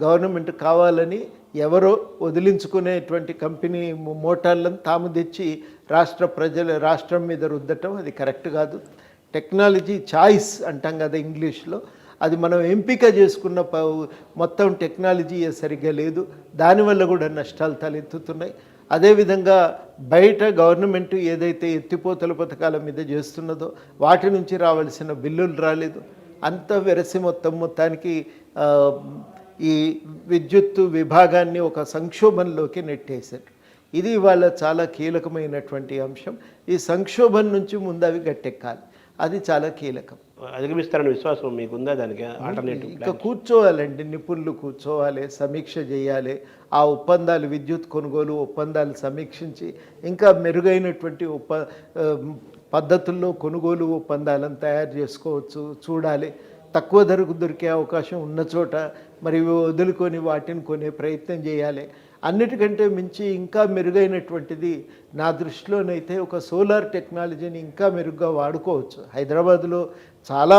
గవర్నమెంట్ కావాలని ఎవరో వదిలించుకునేటువంటి కంపెనీ మోటార్లను తాము తెచ్చి రాష్ట్రం మీద రుద్దటం అది కరెక్ట్ కాదు. టెక్నాలజీ చాయిస్ అంటాం కదా ఇంగ్లీష్లో, అది మనం ఎంపిక చేసుకున్న మొత్తం టెక్నాలజీ సరిగ్గా లేదు, దానివల్ల కూడా నష్టాలు తలెత్తుతున్నాయి. అదేవిధంగా బయట గవర్నమెంట్ ఏదైతే ఎత్తిపోతల పథకాల మీద చేస్తున్నదో వాటి నుంచి రావాల్సిన బిల్లులు రాలేదు. అంత వెరసి మొత్తానికి ఈ విద్యుత్తు విభాగాన్ని ఒక సంక్షోభంలోకి నెట్టేశారు. ఇది ఇవాళ చాలా కీలకమైనటువంటి అంశం. ఈ సంక్షోభం నుంచి ముందు అవి గట్టెక్కాలి, అది చాలా కీలకం. అధిగమిస్తారని విశ్వాసం మీకుందా? దానికి ఆల్టర్నేటివ్ ఇంకా కూర్చోవాలండి, నిపుణులు కూర్చోవాలి, సమీక్ష చేయాలి. ఆ ఒప్పందాలు, విద్యుత్ కొనుగోలు ఒప్పందాలు సమీక్షించి ఇంకా మెరుగైనటువంటి పద్ధతుల్లో కొనుగోలు ఒప్పందాలను తయారు చేసుకోవచ్చు చూడాలి. తక్కువ ధరకు దొరికే అవకాశం ఉన్న చోట మరి వదులుకొని వాటిని కొనే ప్రయత్నం చేయాలి. అన్నిటికంటే మించి ఇంకా మెరుగైనటువంటిది నా దృష్టిలోనైతే ఒక సోలార్ టెక్నాలజీని ఇంకా మెరుగ్గా వాడుకోవచ్చు. హైదరాబాద్లో చాలా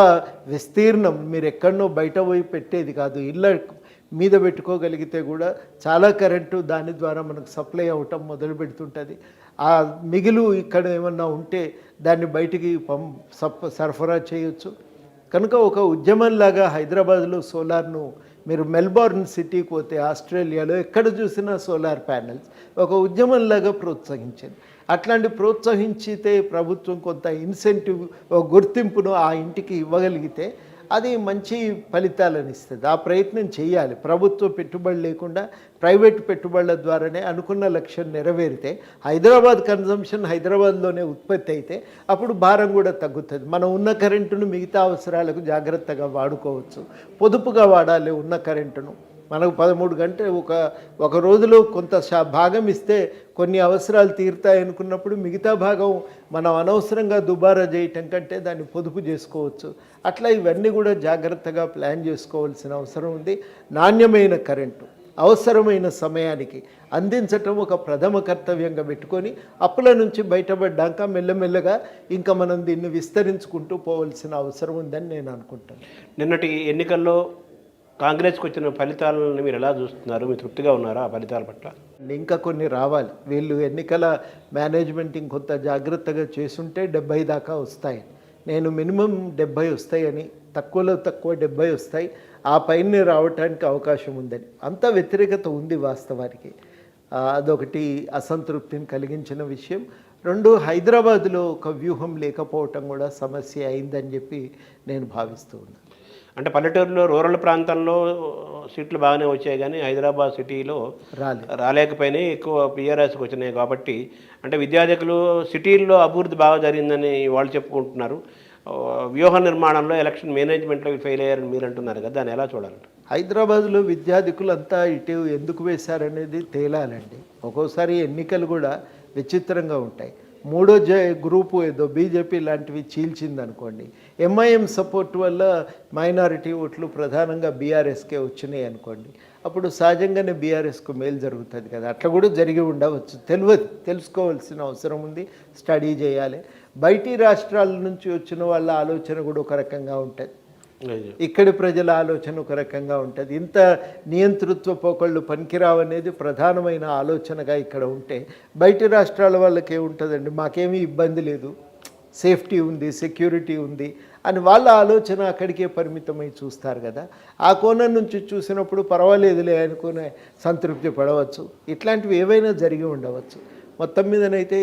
విస్తీర్ణం, మీరు ఎక్కడనో బయట పోయి పెట్టేది కాదు, ఇళ్ళ మీద పెట్టుకోగలిగితే కూడా చాలా కరెంటు దాని ద్వారా మనకు సప్లై అవ్వటం మొదలు పెడుతుంటుంది. ఆ మిగులు ఇక్కడ ఏమన్నా ఉంటే దాన్ని బయటికి సరఫరా చేయొచ్చు. కనుక ఒక ఉద్యమంలాగా హైదరాబాద్లో సోలార్ను మీరు మెల్బోర్న్ సిటీకి పోతే ఆస్ట్రేలియాలో ఎక్కడ చూసినా సోలార్ ప్యానెల్స్ ఒక ఉద్యమంలాగా ప్రోత్సహించింది. అట్లాంటి ప్రోత్సహించితే ప్రభుత్వం కొంత ఇన్సెంటివ్ గుర్తింపును ఆ ఇంటికి ఇవ్వగలిగితే అది మంచి ఫలితాలను ఇస్తుంది. ఆ ప్రయత్నం చేయాలి. ప్రభుత్వ పెట్టుబడి లేకుండా ప్రైవేట్ పెట్టుబడుల ద్వారానే అనుకున్న లక్ష్యం నెరవేరితే హైదరాబాద్ కన్జంప్షన్ హైదరాబాద్లోనే ఉత్పత్తి అయితే అప్పుడు భారం కూడా తగ్గుతుంది. మనం ఉన్న కరెంటును మిగతా అవసరాలకు జాగ్రత్తగా వాడుకోవచ్చు. పొదుపుగా వాడాలి ఉన్న కరెంటును. మనకు 13 గంటలు ఒక రోజులో కొంత భాగం ఇస్తే కొన్ని అవసరాలు తీరుతాయి అనుకున్నప్పుడు మిగతా భాగం మనం అనవసరంగా దుబారా చేయటం కంటే దాన్ని పొదుపు చేసుకోవచ్చు. అట్లా ఇవన్నీ కూడా జాగ్రత్తగా ప్లాన్ చేసుకోవాల్సిన అవసరం ఉంది. నాణ్యమైన కరెంటు అవసరమైన సమయానికి అందించటం ఒక ప్రథమ కర్తవ్యంగా పెట్టుకొని అప్పుల నుంచి బయటపడ్డాక మెల్లమెల్లగా ఇంకా మనం దీన్ని విస్తరించుకుంటూ పోవాల్సిన అవసరం ఉందని నేను అనుకుంటాను. నిన్నటి ఎన్నికల్లో కాంగ్రెస్కి వచ్చిన ఫలితాలను మీరు ఎలా చూస్తున్నారు? మీరు తృప్తిగా ఉన్నారా ఆ ఫలితాల పట్ల? ఇంకా కొన్ని రావాలి. వీళ్ళు ఎన్నికల మేనేజ్మెంట్ ఇంకొంత జాగ్రత్తగా చేసుంటే 70 దాకా వస్తాయి. నేను మినిమం 70 వస్తాయని, తక్కువలో తక్కువ 70 వస్తాయి, ఆ పైన రావటానికి అవకాశం ఉందని. అంత వ్యతిరేకత ఉంది వాస్తవానికి. అదొకటి అసంతృప్తిని కలిగించిన విషయం. 2, హైదరాబాద్లో ఒక వ్యూహం లేకపోవటం కూడా సమస్య అయిందని చెప్పి నేను భావిస్తూ ఉన్నాను. అంటే పల్లెటూరులో రూరల్ ప్రాంతంలో సీట్లు బాగానే వచ్చాయి కానీ హైదరాబాద్ సిటీలో రాలేకపోయినాయి, ఎక్కువ పిఆర్ఎస్కి వచ్చినాయి. కాబట్టి అంటే విద్యార్థులు సిటీల్లో అభివృద్ధి బాగా జరిగిందని వాళ్ళు చెప్పుకుంటున్నారు. వ్యూహ నిర్మాణంలో ఎలక్షన్ మేనేజ్మెంట్లో ఫెయిల్ అయ్యారని మీరు అంటున్నారు కదా, దాన్ని ఎలా చూడాలంటే? హైదరాబాద్లో విద్యార్థికులంతా ఇటు ఎందుకు వేశారనేది తేలాలండి. ఒక్కోసారి ఎన్నికలు కూడా విచిత్రంగా ఉంటాయి. మూడో గ్రూపు ఏదో బీజేపీ లాంటివి చీల్చిందనుకోండి, ఎంఐఎం సపోర్ట్ వల్ల మైనారిటీ ఓట్లు ప్రధానంగా బీఆర్ఎస్కే వచ్చినాయి అనుకోండి, అప్పుడు సహజంగానే బీఆర్ఎస్కు మేలు జరుగుతుంది కదా. అట్లా కూడా జరిగి ఉండవచ్చు, తెలుసుకోవాల్సిన అవసరం ఉంది, స్టడీ చేయాలి. బయటి రాష్ట్రాల నుంచి వచ్చిన వాళ్ళ ఆలోచన కూడా ఒక రకంగా ఉంటుంది, ఇక్కడి ప్రజల ఆలోచన ఒక రకంగా ఉంటుంది. ఇంత నియంతృత్వ పోకళ్ళు పనికిరావనేది ప్రధానమైన ఆలోచనగా ఇక్కడ ఉంటే బయటి రాష్ట్రాల వాళ్ళకి ఏముంటుందండి, మాకేమీ ఇబ్బంది లేదు, సేఫ్టీ ఉంది, సెక్యూరిటీ ఉంది అని వాళ్ళ ఆలోచన అక్కడికే పరిమితమై చూస్తారు కదా. ఆ కోణం నుంచి చూసినప్పుడు పర్వాలేదులే అనుకునే సంతృప్తి పడవచ్చు. ఇట్లాంటివి ఏవైనా జరిగి ఉండవచ్చు. మొత్తం మీదనైతే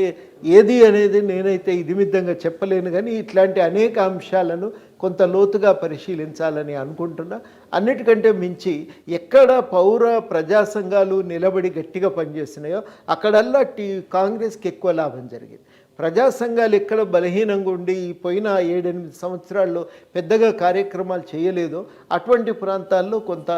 ఏది అనేది నేనైతే ఇదిమిద్దంగా చెప్పలేను, కానీ ఇట్లాంటి అనేక అంశాలను కొంత లోతుగా పరిశీలించాలని అనుకుంటున్నా. అన్నిటికంటే మించి ఎక్కడ పౌర ప్రజా సంఘాలు నిలబడి గట్టిగా పనిచేస్తున్నాయో అక్కడల్లా కాంగ్రెస్కి ఎక్కువ లాభం జరిగింది. ప్రజా సంఘాలు ఎక్కడ బలహీనంగా ఉండి పోయిన 7-8 సంవత్సరాల్లో పెద్దగా కార్యక్రమాలు చేయలేదో అటువంటి ప్రాంతాల్లో కొంత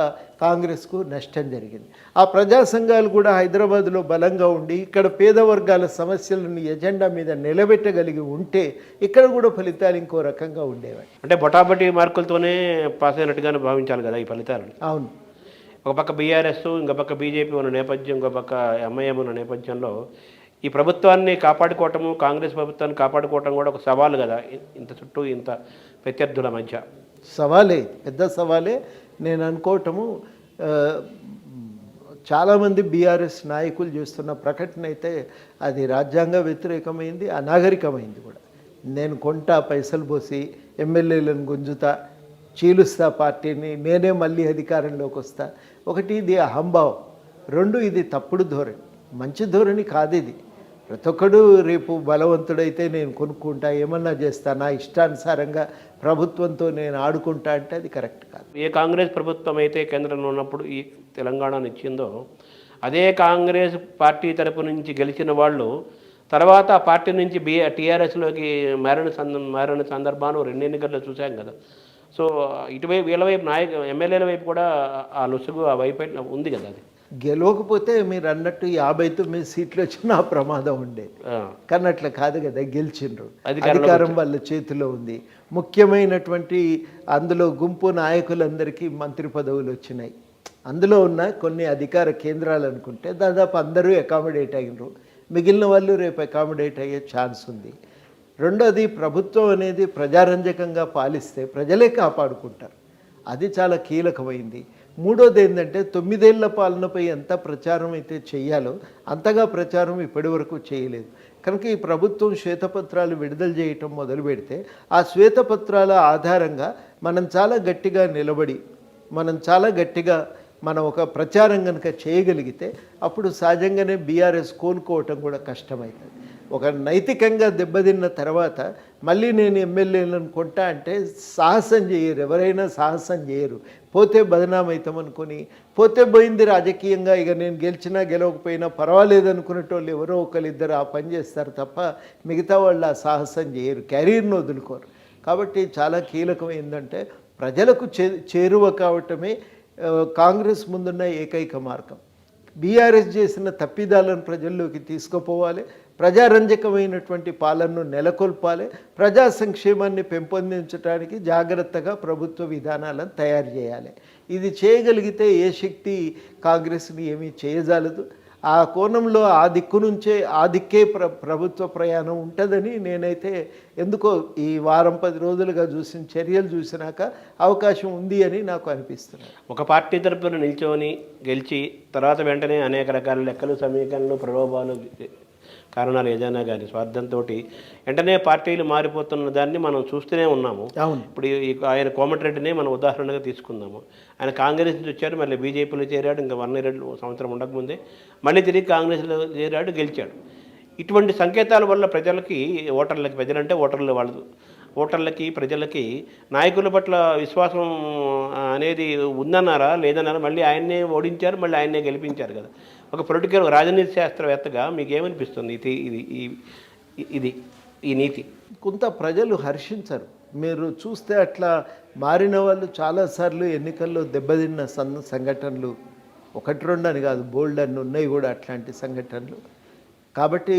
కాంగ్రెస్కు నష్టం జరిగింది. ఆ ప్రజా సంఘాలు కూడా హైదరాబాద్లో బలంగా ఉండి ఇక్కడ పేద వర్గాల సమస్యలను ఎజెండా మీద నిలబెట్టగలిగి ఉంటే ఇక్కడ కూడా ఫలితాలు ఇంకో రకంగా ఉండేవి. అంటే బొటాబొటి మార్కులతోనే పాస్ అయినట్టుగానే భావించాలి కదా ఈ ఫలితాలు? అవును. ఒక పక్క బీఆర్ఎస్, ఇంకో పక్క బీజేపీ ఉన్న నేపథ్యం, ఇంకో పక్క ఎంఐఎం ఉన్న నేపథ్యంలో ఈ ప్రభుత్వాన్ని కాపాడుకోవటము, కాంగ్రెస్ ప్రభుత్వాన్ని కాపాడుకోవటం కూడా ఒక సవాలు కదా, ఇంత చుట్టూ ఇంత ప్రత్యర్థుల మధ్య. సవాలే, పెద్ద సవాలే. నేను అనుకోవటము చాలామంది బీఆర్ఎస్ నాయకులు చేస్తున్న ప్రకటన అయితే అది రాజ్యాంగ వ్యతిరేకమైంది, అనాగరికమైంది కూడా. నేను కొంటా, పైసలు పోసి ఎమ్మెల్యేలను గుంజుతా, చీలుస్తా పార్టీని, నేనే మళ్ళీ అధికారంలోకి వస్తా. ఒకటి ఇది అహంభావం, 2 ఇది తప్పుడు ధోరణి, మంచి ధోరణి కాదు ఇది. ప్రతి ఒక్కడు రేపు బలవంతుడైతే నేను కొనుక్కుంటా, ఏమన్నా చేస్తా, నా ఇష్టానుసారంగా ప్రభుత్వంతో నేను ఆడుకుంటా అంటే అది కరెక్ట్ కాదు. ఏ కాంగ్రెస్ ప్రభుత్వం అయితే కేంద్రంలో ఉన్నప్పుడు ఈ తెలంగాణను ఇచ్చిందో అదే కాంగ్రెస్ పార్టీ తరపు నుంచి గెలిచిన వాళ్ళు తర్వాత ఆ పార్టీ నుంచి టీఆర్ఎస్లోకి మారిన సందర్భాన్ని 2 ఎన్నికల్లో చూసాం కదా. సో ఇటువైపు వీళ్ళ వైపు ఎమ్మెల్యేల వైపు కూడా ఆ లొసుగు ఆ వైపు ఉంది కదా. అది గెలవకపోతే మీరు అన్నట్టు 59 సీట్లు వచ్చినా ప్రమాదం ఉండేది, కానీ అట్లా కాదు కదా, గెలిచిండ్రు. అధికారం వాళ్ళ చేతిలో ఉంది. ముఖ్యమైనటువంటి అందులో గుంపు నాయకులందరికీ మంత్రి పదవులు వచ్చినాయి. అందులో ఉన్న కొన్ని అధికార కేంద్రాలు అనుకుంటే దాదాపు అందరూ అకామిడేట్ అయినరు, మిగిలిన వాళ్ళు రేపు అకామిడేట్ అయ్యే ఛాన్స్ ఉంది. రెండోది, ప్రభుత్వం అనేది ప్రజారంజకంగా పాలిస్తే ప్రజలే కాపాడుకుంటారు, అది చాలా కీలకమైంది. మూడోది ఏంటంటే 9 ఏళ్ల పాలనపై ఎంత ప్రచారం అయితే చేయాలో అంతగా ప్రచారం ఇప్పటి వరకు చేయలేదు. కనుక ఈ ప్రభుత్వం శ్వేతపత్రాలు విడుదల చేయటం మొదలు పెడితే ఆ శ్వేతపత్రాల ఆధారంగా మనం చాలా గట్టిగా నిలబడి మనం చాలా గట్టిగా మనం ఒక ప్రచారం కనుక చేయగలిగితే అప్పుడు సహజంగానే బీఆర్ఎస్ కోలుకోవటం కూడా కష్టమవుతుంది. ఒక నైతికంగా దెబ్బతిన్న తర్వాత మళ్ళీ నేను ఎమ్మెల్యేలను కొంటా అంటే సాహసం చేయరు, ఎవరైనా సాహసం చేయరు. పోతే బదనామవుతాం అనుకొని పోతే పోయింది రాజకీయంగా, ఇక నేను గెలిచినా గెలవకపోయినా పర్వాలేదు అనుకునేటోళ్ళు ఎవరో ఒకరిద్దరు ఆ పని చేస్తారు తప్ప మిగతా వాళ్ళు ఆ సాహసం చేయరు, కెరీర్ను వదులుకోరు. కాబట్టి చాలా కీలకం ఏంటంటే ప్రజలకు చేరువ కావటమే కాంగ్రెస్ ముందున్న ఏకైక మార్గం. బీఆర్ఎస్ చేసిన తప్పిదాలను ప్రజల్లోకి తీసుకుపోవాలి, ప్రజారంజకమైనటువంటి పాలనను నెలకొల్పాలి, ప్రజా సంక్షేమాన్ని పెంపొందించడానికి జాగ్రత్తగా ప్రభుత్వ విధానాలను తయారు చేయాలి. ఇది చేయగలిగితే ఏ శక్తి కాంగ్రెస్ని ఏమీ చేయజాలదు. ఆ కోణంలో ఆ దిక్కు నుంచే ఆ దిక్కే ప్రభుత్వ ప్రయాణం ఉంటుందని నేనైతే ఎందుకో ఈ వారం 10 రోజులుగా చూసిన చర్యలు చూసినాక అవకాశం ఉంది అని నాకు అనిపిస్తుంది. ఒక పార్టీ తరపున నిల్చొని గెలిచి తర్వాత వెంటనే అనేక రకాల లెక్కలు, సమీకరణలు, ప్రలోభాలు, కారణాలు ఏదైనా కానీ స్వార్థంతో వెంటనే పార్టీలు మారిపోతున్న దాన్ని మనం చూస్తూనే ఉన్నాము. ఇప్పుడు ఆయన కోమటిరెడ్డినే మనం ఉదాహరణగా తీసుకుందాము. ఆయన కాంగ్రెస్ నుంచి వచ్చాడు, మళ్ళీ బీజేపీలో చేరాడు, ఇంకా 1 year సంవత్సరం ఉండకముందే మళ్ళీ తిరిగి కాంగ్రెస్లో చేరాడు, గెలిచాడు. ఇటువంటి సంకేతాల వల్ల ప్రజలకి, ఓటర్లకి, ప్రజలంటే ఓటర్లు, వాళ్ళు ఓటర్లకి, ప్రజలకి నాయకుల పట్ల విశ్వాసం అనేది ఉందన్నారా లేదన్నారా? మళ్ళీ ఆయన్నే ఓడించారు, మళ్ళీ ఆయన్నే గెలిపించారు కదా. ఒక పొలిటికల్ రాజనీతి శాస్త్రవేత్తగా మీకు ఏమనిపిస్తుంది ఇది ఈ నీతి? కొంత ప్రజలు హర్షించరు. మీరు చూస్తే అట్లా మారిన వాళ్ళు చాలాసార్లు ఎన్నికల్లో దెబ్బతిన్న సంఘటనలు 1-2 అని కాదు, బోల్డ్ అని ఉన్నాయి కూడా అట్లాంటి సంఘటనలు. కాబట్టి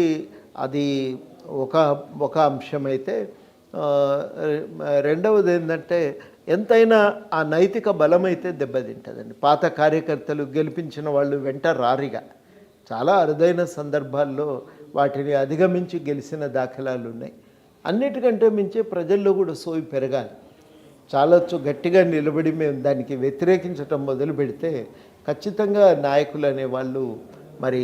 అది ఒక అంశమైతే, రెండవది ఏంటంటే ఎంతైనా ఆ నైతిక బలమైతే దెబ్బతింటుందండి. పాత కార్యకర్తలు గెలిపించిన వాళ్ళు వెంట రారిగా చాలా అరుదైన సందర్భాల్లో వాటిని అధిగమించి గెలిచిన దాఖలాలు ఉన్నాయి. అన్నిటికంటే మించి ప్రజల్లో కూడా సోయి పెరగాలి. చాలా గట్టిగా నిలబడి మేము దానికి వ్యతిరేకించటం మొదలు పెడితే ఖచ్చితంగా నాయకులు అనేవాళ్ళు మరి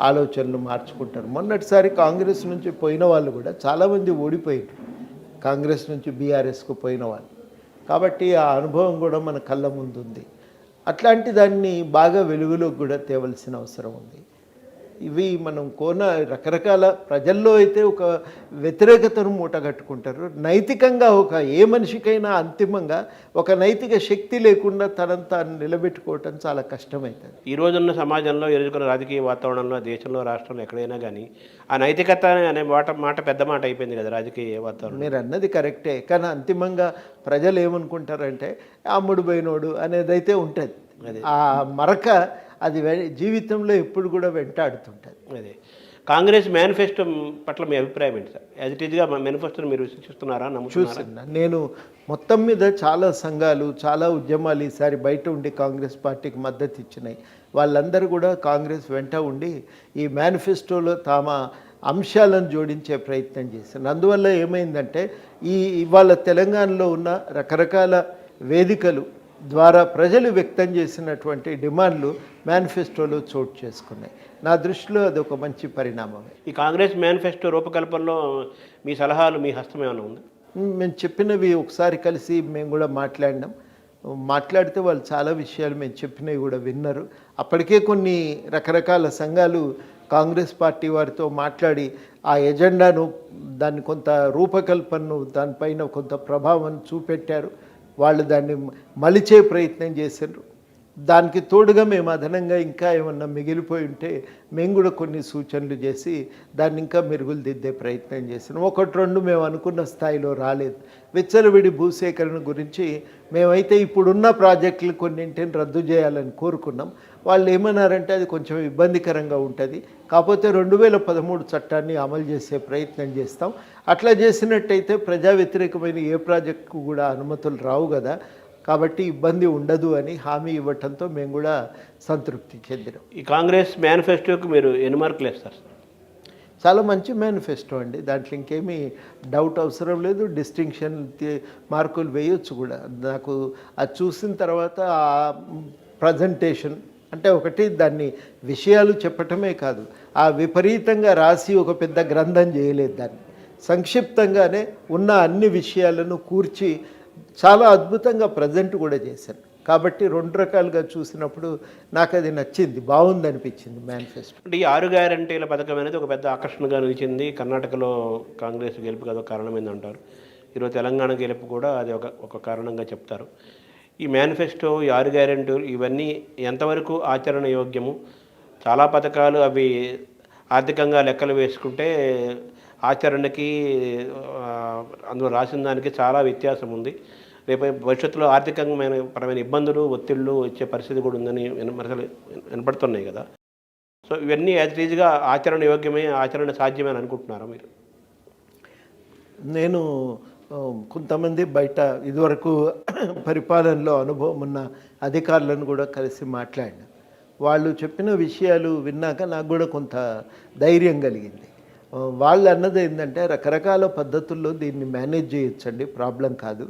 ఆలోచనలు మార్చుకుంటారు. మొన్నటిసారి కాంగ్రెస్ నుంచి పోయిన వాళ్ళు కూడా చాలామంది ఓడిపోయారు, కాంగ్రెస్ నుంచి బీఆర్ఎస్కు పోయిన వాళ్ళు. కాబట్టి ఆ అనుభవం కూడా మన కళ్ళ ముందు ఉంది. అట్లాంటి దాన్ని బాగా వెలుగులోకి కూడా తేవలసిన అవసరం ఉంది. ఇవి మనం రకరకాల ప్రజల్లో అయితే ఒక వ్యతిరేకతను మూటగట్టుకుంటారు. నైతికంగా ఏ మనిషికైనా అంతిమంగా ఒక నైతిక శక్తి లేకుండా తనను తాను నిలబెట్టుకోవటం చాలా కష్టమవుతుంది. ఈ రోజున్న సమాజంలో, ఎదుర్కొన్న రాజకీయ వాతావరణంలో, దేశంలో, రాష్ట్రంలో ఎక్కడైనా కానీ ఆ నైతికత అనే మాట పెద్ద మాట అయిపోయింది కదా రాజకీయ వాతావరణం. మీరు అన్నది కరెక్టే, కానీ అంతిమంగా ప్రజలు ఏమనుకుంటారంటే అమ్ముడు పోయినోడు అనేదైతే ఉంటుంది. ఆ మరక అది జీవితంలో ఎప్పుడు కూడా వెంటాడుతుంటుంది. అదే కాంగ్రెస్ మేనిఫెస్టో పట్ల మీ అభిప్రాయం ఏంటి సార్? యాజ్ ఇట్ ఈజ్గా మేనిఫెస్టోని మీరు విశ్వసిస్తున్నారా? చూస్తున్నా నేను. మొత్తం మీద చాలా సంఘాలు, చాలా ఉద్యమాలు ఈసారి బయట ఉండి కాంగ్రెస్ పార్టీకి మద్దతు ఇచ్చినాయి. వాళ్ళందరూ కూడా కాంగ్రెస్ వెంట ఉండి ఈ మేనిఫెస్టోలో తమ అంశాలను జోడించే ప్రయత్నం చేశారు. అందువల్ల ఏమైందంటే ఇవాళ తెలంగాణలో ఉన్న రకరకాల వేదికలు ద్వారా ప్రజలు వ్యక్తం చేసినటువంటి డిమాండ్లు మేనిఫెస్టోలో చోటు చేసుకున్నాయి. నా దృష్టిలో అది ఒక మంచి పరిణామమే. ఈ కాంగ్రెస్ మేనిఫెస్టో రూపకల్పనలో మీ సలహాలు, మీ హస్తం ఏమైనా ఉంది? మేము చెప్పినవి ఒకసారి కలిసి మేము కూడా మాట్లాడితే వాళ్ళు చాలా విషయాలు మేము చెప్పినవి కూడా విన్నారు. అప్పటికే కొన్ని రకరకాల సంఘాలు కాంగ్రెస్ పార్టీ వారితో మాట్లాడి ఆ ఎజెండాను, దాన్ని కొంత రూపకల్పనను, దానిపైన కొంత ప్రభావం చూపెట్టారు. వాళ్ళు దాన్ని మలిచే ప్రయత్నం చేశారు. దానికి తోడుగా మేము అదనంగా ఇంకా ఏమన్నా మిగిలిపోయి ఉంటే మేము కూడా కొన్ని సూచనలు చేసి దాన్ని ఇంకా మెరుగులు దిద్దే ప్రయత్నం చేసినాం. 1-2 మేము అనుకున్న స్థాయిలో రాలేదు. విచ్చలవిడి భూసేకరణ గురించి మేమైతే ఇప్పుడున్న ప్రాజెక్టులు కొన్నింటిని రద్దు చేయాలని కోరుకున్నాం. వాళ్ళు ఏమన్నారంటే అది కొంచెం ఇబ్బందికరంగా ఉంటుంది, కాకపోతే 2013 చట్టాన్ని అమలు చేసే ప్రయత్నం చేస్తాం. అట్లా చేసినట్టయితే ప్రజా వ్యతిరేకమైన ఏ ప్రాజెక్టుకు కూడా అనుమతులు రావు కదా, కాబట్టి ఇబ్బంది ఉండదు అని హామీ ఇవ్వటంతో మేము కూడా సంతృప్తి చెందినాం. ఈ కాంగ్రెస్ మేనిఫెస్టోకి మీరు ఎన్ని మార్కులు వేస్తారు? చాలా మంచి మేనిఫెస్టో అండి, దాంట్లో ఇంకేమీ డౌట్ అవసరం లేదు. డిస్టింక్షన్ మార్కులు వేయొచ్చు కూడా. నాకు అది చూసిన తర్వాత ఆ ప్రజెంటేషన్ అంటే ఒకటి దాన్ని విషయాలు చెప్పటమే కాదు, ఆ విపరీతంగా రాసి ఒక పెద్ద గ్రంథం చేయలేదు. దాన్ని సంక్షిప్తంగానే ఉన్న అన్ని విషయాలను కూర్చి చాలా అద్భుతంగా ప్రజెంట్ కూడా చేశారు. కాబట్టి రెండు రకాలుగా చూసినప్పుడు నాకు అది నచ్చింది, బాగుంది అనిపించింది మేనిఫెస్టో. అంటే ఈ 6 గ్యారంటీల పథకం అనేది ఒక పెద్ద ఆకర్షణగా నిలిచింది. కర్ణాటకలో కాంగ్రెస్ గెలుపుకి అదొక కారణమైంది అంటారు. ఈరోజు తెలంగాణ గెలుపు కూడా అది ఒక కారణంగా చెప్తారు. ఈ మేనిఫెస్టో, ఈ 6 గ్యారంటీలు ఇవన్నీ ఎంతవరకు ఆచరణ యోగ్యము? చాలా పథకాలు అవి ఆర్థికంగా లెక్కలు వేసుకుంటే ఆచరణకి అందులో రాసిన దానికి చాలా వ్యత్యాసం ఉంది. రేపు భవిష్యత్తులో ఆర్థికంగా పరమైన ఇబ్బందులు, ఒత్తిళ్లు వచ్చే పరిస్థితి కూడా ఉందని విమర్శలు వినపడుతున్నాయి కదా. సో ఇవన్నీ యాజ్ ఇట్ ఈజ్గా ఆచరణ యోగ్యమే, ఆచరణ సాధ్యమే అని అనుకుంటున్నారా మీరు? నేను కొంతమంది బయట ఇదివరకు పరిపాలనలో అనుభవం ఉన్న అధికారులను కూడా కలిసి మాట్లాడిన వాళ్ళు చెప్పిన విషయాలు విన్నాక నాకు కూడా కొంత ధైర్యం కలిగింది. వాళ్ళు అన్నది ఏంటంటే రకరకాల పద్ధతుల్లో దీన్ని మేనేజ్ చేయొచ్చండి, ప్రాబ్లం కాదు.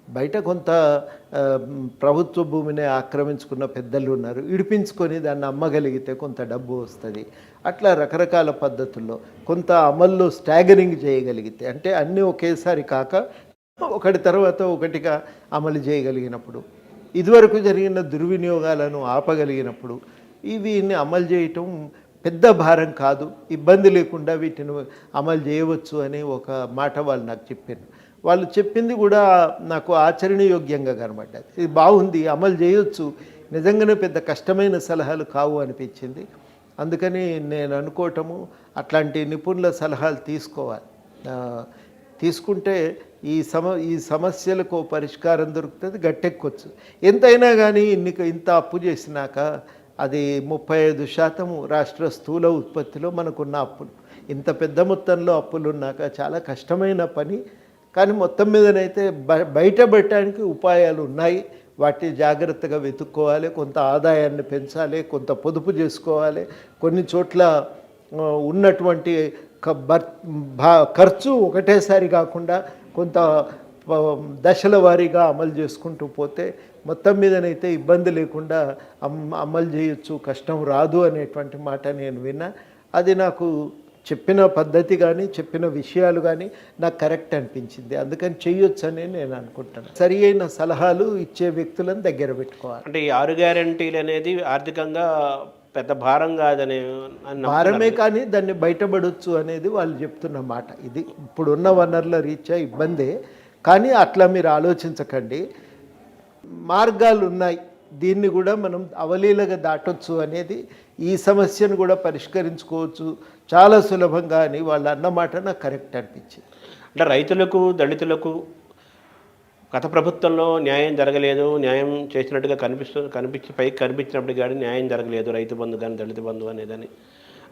బయట కొంత ప్రభుత్వ భూమిని ఆక్రమించుకున్న పెద్దలు ఉన్నారు, ఇడిపించుకొని దాన్ని అమ్మగలిగితే కొంత డబ్బు వస్తుంది. అట్లా రకరకాల పద్ధతుల్లో కొంత అమల్లో స్టాగరింగ్ చేయగలిగితే, అంటే అన్నీ ఒకేసారి కాక ఒకటి తర్వాత ఒకటిగా అమలు చేయగలిగినప్పుడు, ఇదివరకు జరిగిన దుర్వినియోగాలను ఆపగలిగినప్పుడు వీటిని అమలు చేయటం పెద్ద భారం కాదు, ఇబ్బంది లేకుండా వీటిని అమలు చేయవచ్చు అని ఒక మాట వాళ్ళు నాకు చెప్పారు. వాళ్ళు చెప్పింది కూడా నాకు ఆచరణయోగ్యంగా కనబడ్డది. ఇది బాగుంది, అమలు చేయొచ్చు, నిజంగానే పెద్ద కష్టమైన సలహాలు కావు అనిపించింది. అందుకని నేను అనుకోవటము అట్లాంటి నిపుణుల సలహాలు తీసుకోవాలి. తీసుకుంటే ఈ సమస్యలకు పరిష్కారం దొరుకుతుంది, గట్టెక్కొచ్చు. ఎంతైనా కానీ ఇంత అప్పు చేసినాక అది 35% రాష్ట్ర స్థూల ఉత్పత్తిలో మనకున్న అప్పులు. ఇంత పెద్ద మొత్తంలో అప్పులు ఉన్నాక చాలా కష్టమైన పని. కానీ మొత్తం మీదనైతే బయటపెట్టడానికి ఉపాయాలు ఉన్నాయి. వాటిని జాగ్రత్తగా వెతుక్కోవాలి, కొంత ఆదాయాన్ని పెంచాలి, కొంత పొదుపు చేసుకోవాలి. కొన్ని చోట్ల ఉన్నటువంటి ఖర్చు ఒకటేసారి కాకుండా కొంత దశల వారీగా అమలు చేసుకుంటూ పోతే మొత్తం మీదనైతే ఇబ్బంది లేకుండా అమలు చేయొచ్చు, కష్టం రాదు అనేటువంటి మాట నేను విన్నా. అది నాకు చెప్పిన పద్ధతి కానీ చెప్పిన విషయాలు కానీ నాకు కరెక్ట్ అనిపించింది. అందుకని చెయ్యొచ్చు అని నేను అనుకుంటాను. సరి అయిన సలహాలు ఇచ్చే వ్యక్తులను దగ్గర పెట్టుకోవాలి. అంటే ఈ 6 గ్యారంటీలు అనేది ఆర్థికంగా పెద్ద భారం కాదనే భారమే, కానీ దాన్ని బయటపడవచ్చు అనేది వాళ్ళు చెప్తున్న మాట. ఇది ఇప్పుడున్న వనరుల రీత్యా ఇబ్బందే, కానీ అట్లా మీరు ఆలోచించకండి, మార్గాలు ఉన్నాయి, దీన్ని కూడా మనం అవలీలగా దాటొచ్చు అనేది, ఈ సమస్యను కూడా పరిష్కరించుకోవచ్చు చాలా సులభంగా అని వాళ్ళు అన్నమాట నాకు కరెక్ట్ అనిపించింది. అంటే రైతులకు, దళితులకు గత ప్రభుత్వంలో న్యాయం జరగలేదు, న్యాయం చేసినట్టుగా కనిపించి పైకి కనిపించినప్పుడు కానీ న్యాయం జరగలేదు, రైతు బంధు కానీ దళిత బంధు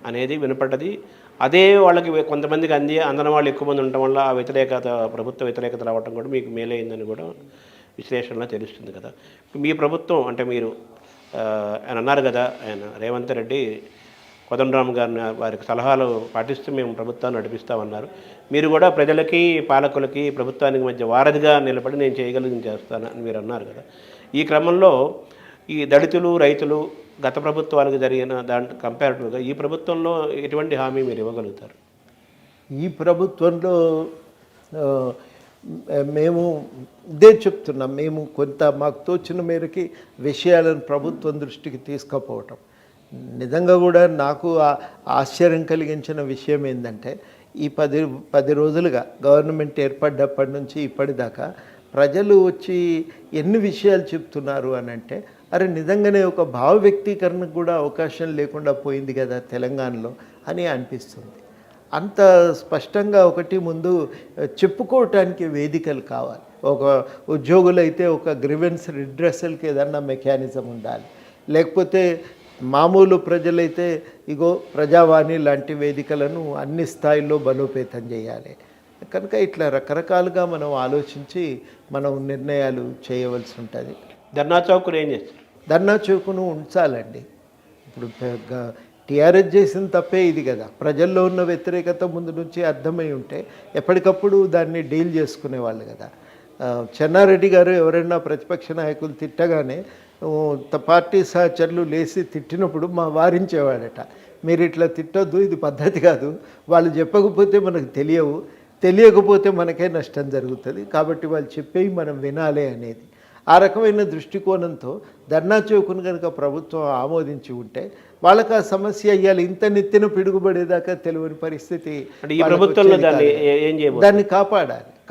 అనేది వినపడ్డది. అదే వాళ్ళకి కొంతమందికి అందని వాళ్ళు ఎక్కువ మంది ఉండటం వల్ల ఆ ప్రభుత్వ వ్యతిరేకత రావడం కూడా మీకు మేలైందని కూడా విశ్లేషణలో తెలుస్తుంది కదా. మీ ప్రభుత్వం అంటే మీరు ఆయన అన్నారు కదా, ఆయన రేవంత్ రెడ్డి కోదండరామ్ గారిని వారికి సలహాలు పాటిస్తూ మేము ప్రభుత్వాన్ని నడిపిస్తామన్నారు. మీరు కూడా ప్రజలకి, పాలకులకి, ప్రభుత్వానికి మధ్య వారధిగా నిలబడి నేను చేయగలిగింది చేస్తానని మీరు అన్నారు కదా. ఈ క్రమంలో ఈ దళితులు, రైతులు గత ప్రభుత్వాలకు జరిగిన కంపారిటివ్గా ఈ ప్రభుత్వంలో ఎటువంటి హామీ మీరు ఇవ్వగలుగుతారు? ఈ ప్రభుత్వంలో మేము ఇదే చెప్తున్నాం, మేము కొంత మాకు తోచిన మేరకి విషయాలను ప్రభుత్వం దృష్టికి తీసుకుపోవటం. నిజంగా కూడా నాకు ఆశ్చర్యం కలిగించిన విషయం ఏంటంటే, ఈ 10 రోజులుగా గవర్నమెంట్ ఏర్పడ్డప్పటి నుంచి ఇప్పటిదాకా ప్రజలు వచ్చి ఎన్ని విషయాలు చెప్తున్నారు అని అంటే, అరే నిజంగానే ఒక భావ వ్యక్తీకరణకు కూడా అవకాశం లేకుండా పోయింది కదా తెలంగాణలో అని అనిపిస్తుంది. అంత స్పష్టంగా ఒకటి ముందు చెప్పుకోవటానికి వేదికలు కావాలి. ఒక ఉద్యోగులైతే ఒక గ్రీవెన్స్ రిడ్రెసల్కి ఏదన్నా మెకానిజం ఉండాలి, లేకపోతే మామూలు ప్రజలైతే ఇగో ప్రజావాణి లాంటి వేదికలను అన్ని స్థాయిల్లో బలోపేతం చేయాలి. కనుక ఇట్లా రకరకాలుగా మనం ఆలోచించి మనం నిర్ణయాలు చేయవలసి ఉంటుంది. ధర్నా చౌక్ను ఏం చేస్తారు? ధర్నా చౌక్ను ఉంచాలండి. ఇప్పుడు టీఆర్ఎస్ చేసిన తప్పే ఇది కదా. ప్రజల్లో ఉన్న వ్యతిరేకత ముందు నుంచి అర్థమై ఉంటే ఎప్పటికప్పుడు దాన్ని డీల్ చేసుకునేవాళ్ళు కదా. చెన్నారెడ్డి గారు ఎవరైనా ప్రతిపక్ష నాయకులు తిట్టగానే పార్టీ సహచరులు లేచి తిట్టినప్పుడు వారించేవాడట, మీరు ఇట్లా తిట్టొద్దు, ఇది పద్ధతి కాదు, వాళ్ళు చెప్పకపోతే మనకు తెలియకపోతే మనకే నష్టం జరుగుతుంది, కాబట్టి వాళ్ళు చెప్పేవి మనం వినాలి అనేది. ఆ రకమైన దృష్టికోణంతో ధర్నా చౌక్ను కనుక ప్రభుత్వం ఆమోదించి ఉంటే వాళ్ళకి ఆ సమస్య అయ్యాలి ఇంత నెత్తిన పిడుగుపడేదాకా తెలియని పరిస్థితి అంటే ఈ వాళ్ళకు ప్రభుత్వంలో వచ్చేది దాన్ని కాదు. ఏం చేయబోతున్నారు? దాన్ని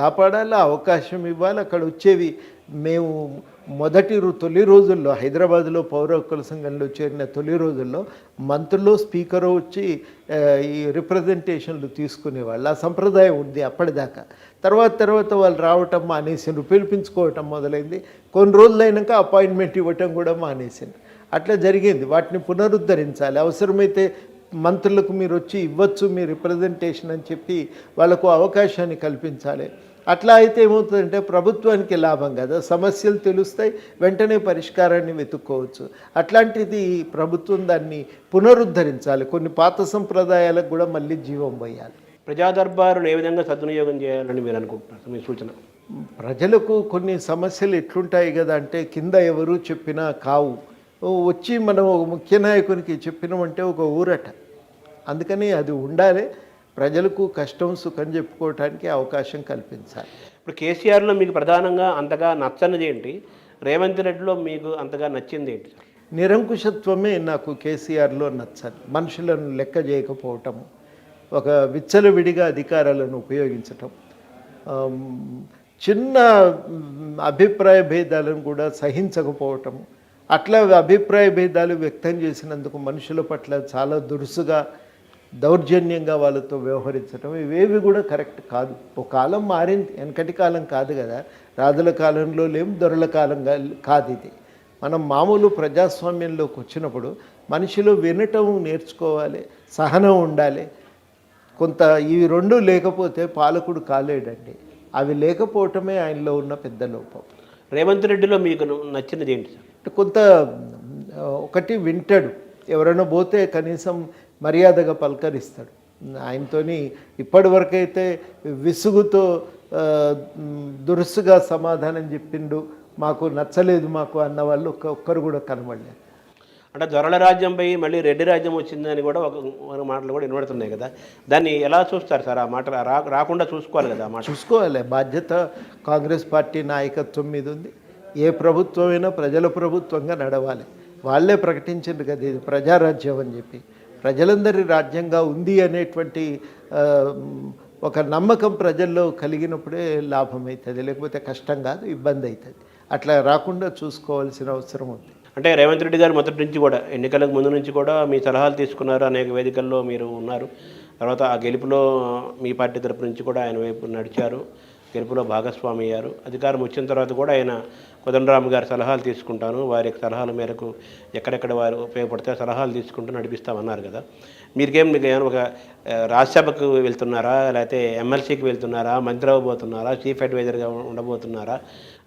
కాపాడాలి అవకాశం ఇవ్వాలి. అక్కడ వచ్చేవి మేము తొలి రోజుల్లో హైదరాబాద్లో పౌర హక్కుల సంఘంలో చేరిన తొలి రోజుల్లో మంత్రులు స్పీకరు వచ్చి ఈ రిప్రజెంటేషన్లు తీసుకునేవాళ్ళు. ఆ సంప్రదాయం ఉంది అప్పటిదాకా. తర్వాత వాళ్ళు రావటం మానేసిండ్రు, పిలిపించుకోవటం మొదలైంది. కొన్ని రోజులైనాక అపాయింట్మెంట్ ఇవ్వటం కూడా మానేసిండ్రు. అట్లా జరిగింది. వాటిని పునరుద్ధరించాలి. అవసరమైతే మంత్రులకు మీరు వచ్చి ఇవ్వచ్చు మీ రిప్రజెంటేషన్ అని చెప్పి వాళ్ళకు అవకాశాన్ని కల్పించాలి. అట్లా అయితే ఏమవుతుందంటే ప్రభుత్వానికి లాభం కదా, సమస్యలు తెలుస్తాయి, వెంటనే పరిష్కారాన్ని వెతుక్కోవచ్చు. అట్లాంటిది ప్రభుత్వం దాన్ని పునరుద్ధరించాలి. కొన్ని పాత సంప్రదాయాలకు కూడా మళ్ళీ జీవం పోయాలి. ప్రజా దర్బారును ఏ విధంగా సద్వినియోగం చేయాలని మీరు అనుకుంటున్నారు? మీ సూచన. ప్రజలకు కొన్ని సమస్యలు ఎట్లుంటాయి కదా అంటే కింద ఎవరు చెప్పినా కావు, వచ్చి మనం ఒక ముఖ్య నాయకునికి చెప్పినామంటే ఒక ఊరట. అందుకని అది ఉండాలి. ప్రజలకు కష్టం సుఖం చెప్పుకోవటానికి అవకాశం కల్పించాలి. ఇప్పుడు కేసీఆర్లో మీకు ప్రధానంగా అంతగా నచ్చనిది ఏంటి? రేవంత్ రెడ్డిలో మీకు అంతగా నచ్చింది ఏంటి? నిరంకుశత్వమే నాకు కేసీఆర్లో నచ్చని. మనుషులను లెక్క చేయకపోవటం, ఒక విచ్చలవిడిగా అధికారాలను ఉపయోగించటం, చిన్న అభిప్రాయ భేదాలను కూడా సహించకపోవటం, అట్లా అభిప్రాయ భేదాలు వ్యక్తం చేసినందుకు మనుషుల పట్ల చాలా దురుసుగా దౌర్జన్యంగా వాళ్ళతో వ్యవహరించడం, ఇవేవి కూడా కరెక్ట్ కాదు. ఒక కాలం మారింది, వెనకటి కాలం కాదు కదా. రాజుల కాలంలో లేం, దొరల కాలంగా కాదు ఇది. మనం మామూలు ప్రజాస్వామ్యంలోకి వచ్చినప్పుడు మనిషిలో వినటం నేర్చుకోవాలి, సహనం ఉండాలి. కొంత ఇవి రెండు లేకపోతే పాలకుడు కాలేడండి. అవి లేకపోవటమే ఆయనలో ఉన్న పెద్ద లోపం. రేవంత్ రెడ్డిలో మీకు నచ్చినది ఏంటి సార్? కొంత ఒకటి వింటాడు, ఎవరైనా పోతే కనీసం మర్యాదగా పలకరిస్తాడు. ఆయనతోని ఇప్పటివరకైతే విసుగుతో దురుసుగా సమాధానం చెప్పిండు, మాకు నచ్చలేదు మాకు అన్న వాళ్ళు ఒక్కరు కూడా కనబడలేదు. అంటే దొరల రాజ్యంపై మళ్ళీ రెడ్డి రాజ్యం వచ్చిందని కూడా ఒక మాటలు కూడా వినబడుతున్నాయి కదా. దాన్ని ఎలా చూస్తారు సార్? ఆ మాట రాకుండా చూసుకోవాలి కదా. ఆ మాట చూసుకోవాలి. బాధ్యత కాంగ్రెస్ పార్టీ నాయకత్వం మీద ఉంది. ఏ ప్రభుత్వమైనా ప్రజల ప్రభుత్వంగా నడవాలి. వాళ్ళే ప్రకటించింది కదా ఇది ప్రజారాజ్యం అని చెప్పి. ప్రజలందరి రాజ్యంగా ఉంది అనేటువంటి ఒక నమ్మకం ప్రజల్లో కలిగినప్పుడే లాభం అవుతుంది, లేకపోతే కష్టం కాదు, ఇబ్బంది అవుతుంది. అట్లా రాకుండా చూసుకోవాల్సిన అవసరం ఉంది. అంటే రేవంత్ రెడ్డి గారు మొదటి నుంచి కూడా ఎన్నికలకు ముందు నుంచి కూడా మీ సలహాలు తీసుకున్నారు, అనేక వేదికల్లో మీరు ఉన్నారు. తర్వాత ఆ గెలుపులో మీ పార్టీ తరపు నుంచి కూడా ఆయన వైపు నడిచారు, గెలుపులో భాగస్వామి అయ్యారు. అధికారం వచ్చిన తర్వాత కూడా ఆయన కోదండరామ్ గారి సలహాలు తీసుకుంటాను, వారి సలహాల మేరకు ఎక్కడెక్కడ వారు ఉపయోగపడితే సలహాలు తీసుకుంటూ నడిపిస్తామన్నారు కదా. మీకు ఏమైనా ఒక రాజ్యసభకు వెళ్తున్నారా, లేకపోతే ఎమ్మెల్సీకి వెళ్తున్నారా, మంత్రి అవ్వబోతున్నారా, చీఫ్ అడ్వైజర్గా ఉండబోతున్నారా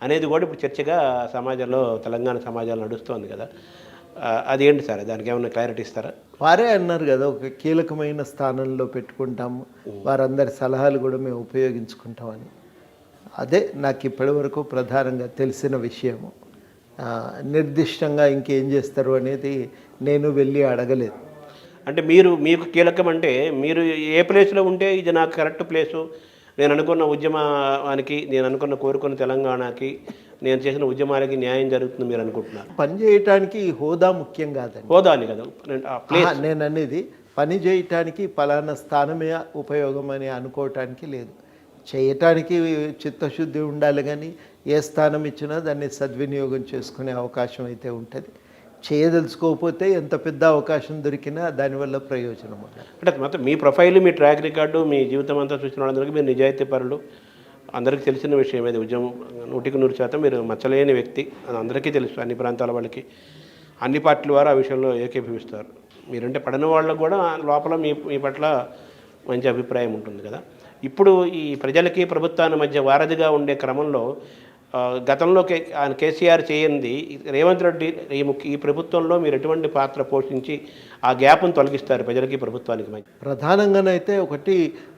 అనేది కూడా ఇప్పుడు చర్చగా సమాజంలో, తెలంగాణ సమాజంలో నడుస్తోంది కదా. అది ఏంటి సార్? దానికి ఏమైనా క్లారిటీ ఇస్తారా? వారే అన్నారు కదా, ఒక కీలకమైన స్థానంలో పెట్టుకుంటాము, వారందరి సలహాలు కూడా మేము ఉపయోగించుకుంటామని. అదే నాకు ఇప్పటివరకు ప్రధానంగా తెలిసిన విషయము. నిర్దిష్టంగా ఇంకేం చేస్తారు అనేది నేను వెళ్ళి అడగలేదు. అంటే మీకు కీలకం అంటే మీరు ఏ ప్లేస్లో ఉంటే ఇది నాకు కరెక్ట్ ప్లేసు, నేను అనుకున్న ఉద్యమానికి, నేను అనుకున్న కోరుకున్న తెలంగాణకి, నేను చేసిన ఉద్యమాలకి న్యాయం జరుగుతుంది మీరు అనుకుంటున్నారు? పని చేయటానికి హోదా ముఖ్యం కాదండి. హోదా అని కదా నేను అనేది, పని చేయటానికి పలానా స్థానమే ఉపయోగం అని అనుకోవటానికి లేదు. చేయటానికి చిత్తశుద్ధి ఉండాలి, కానీ ఏ స్థానం ఇచ్చినా దాన్ని సద్వినియోగం చేసుకునే అవకాశం అయితే ఉంటుంది. చేయదలుచుకోకపోతే ఎంత పెద్ద అవకాశం దొరికినా దానివల్ల ప్రయోజనం ఉండదు. అంటే మొత్తం మీ ప్రొఫైల్, మీ ట్రాక్ రికార్డు, మీ జీవితం అంతా చూసిన వాళ్ళందరికీ మీరు నిజాయితీ పరులు, అందరికీ తెలిసిన విషయం. ఇది ఉద్యమం 100% మీరు మచ్చలేని వ్యక్తి, అది అందరికీ తెలుసు. అన్ని ప్రాంతాల వాళ్ళకి, అన్ని పార్టీల వారు ఆ విషయంలో ఏకీభవిస్తారు. మీరంటే పడిన వాళ్ళకు కూడా లోపల మీ పట్ల మంచి అభిప్రాయం ఉంటుంది కదా. ఇప్పుడు ఈ ప్రజలకి ప్రభుత్వాన్ని మధ్య వారధిగా ఉండే క్రమంలో గతంలో కేసీఆర్ చేయంది రేవంత్ రెడ్డి ఈ ప్రభుత్వంలో మీరు ఎటువంటి పాత్ర పోషించి ఆ గ్యాప్ను తొలగిస్తారు ప్రజలకి ప్రభుత్వానికి మధ్య? ప్రధానంగానైతే ఒకటి,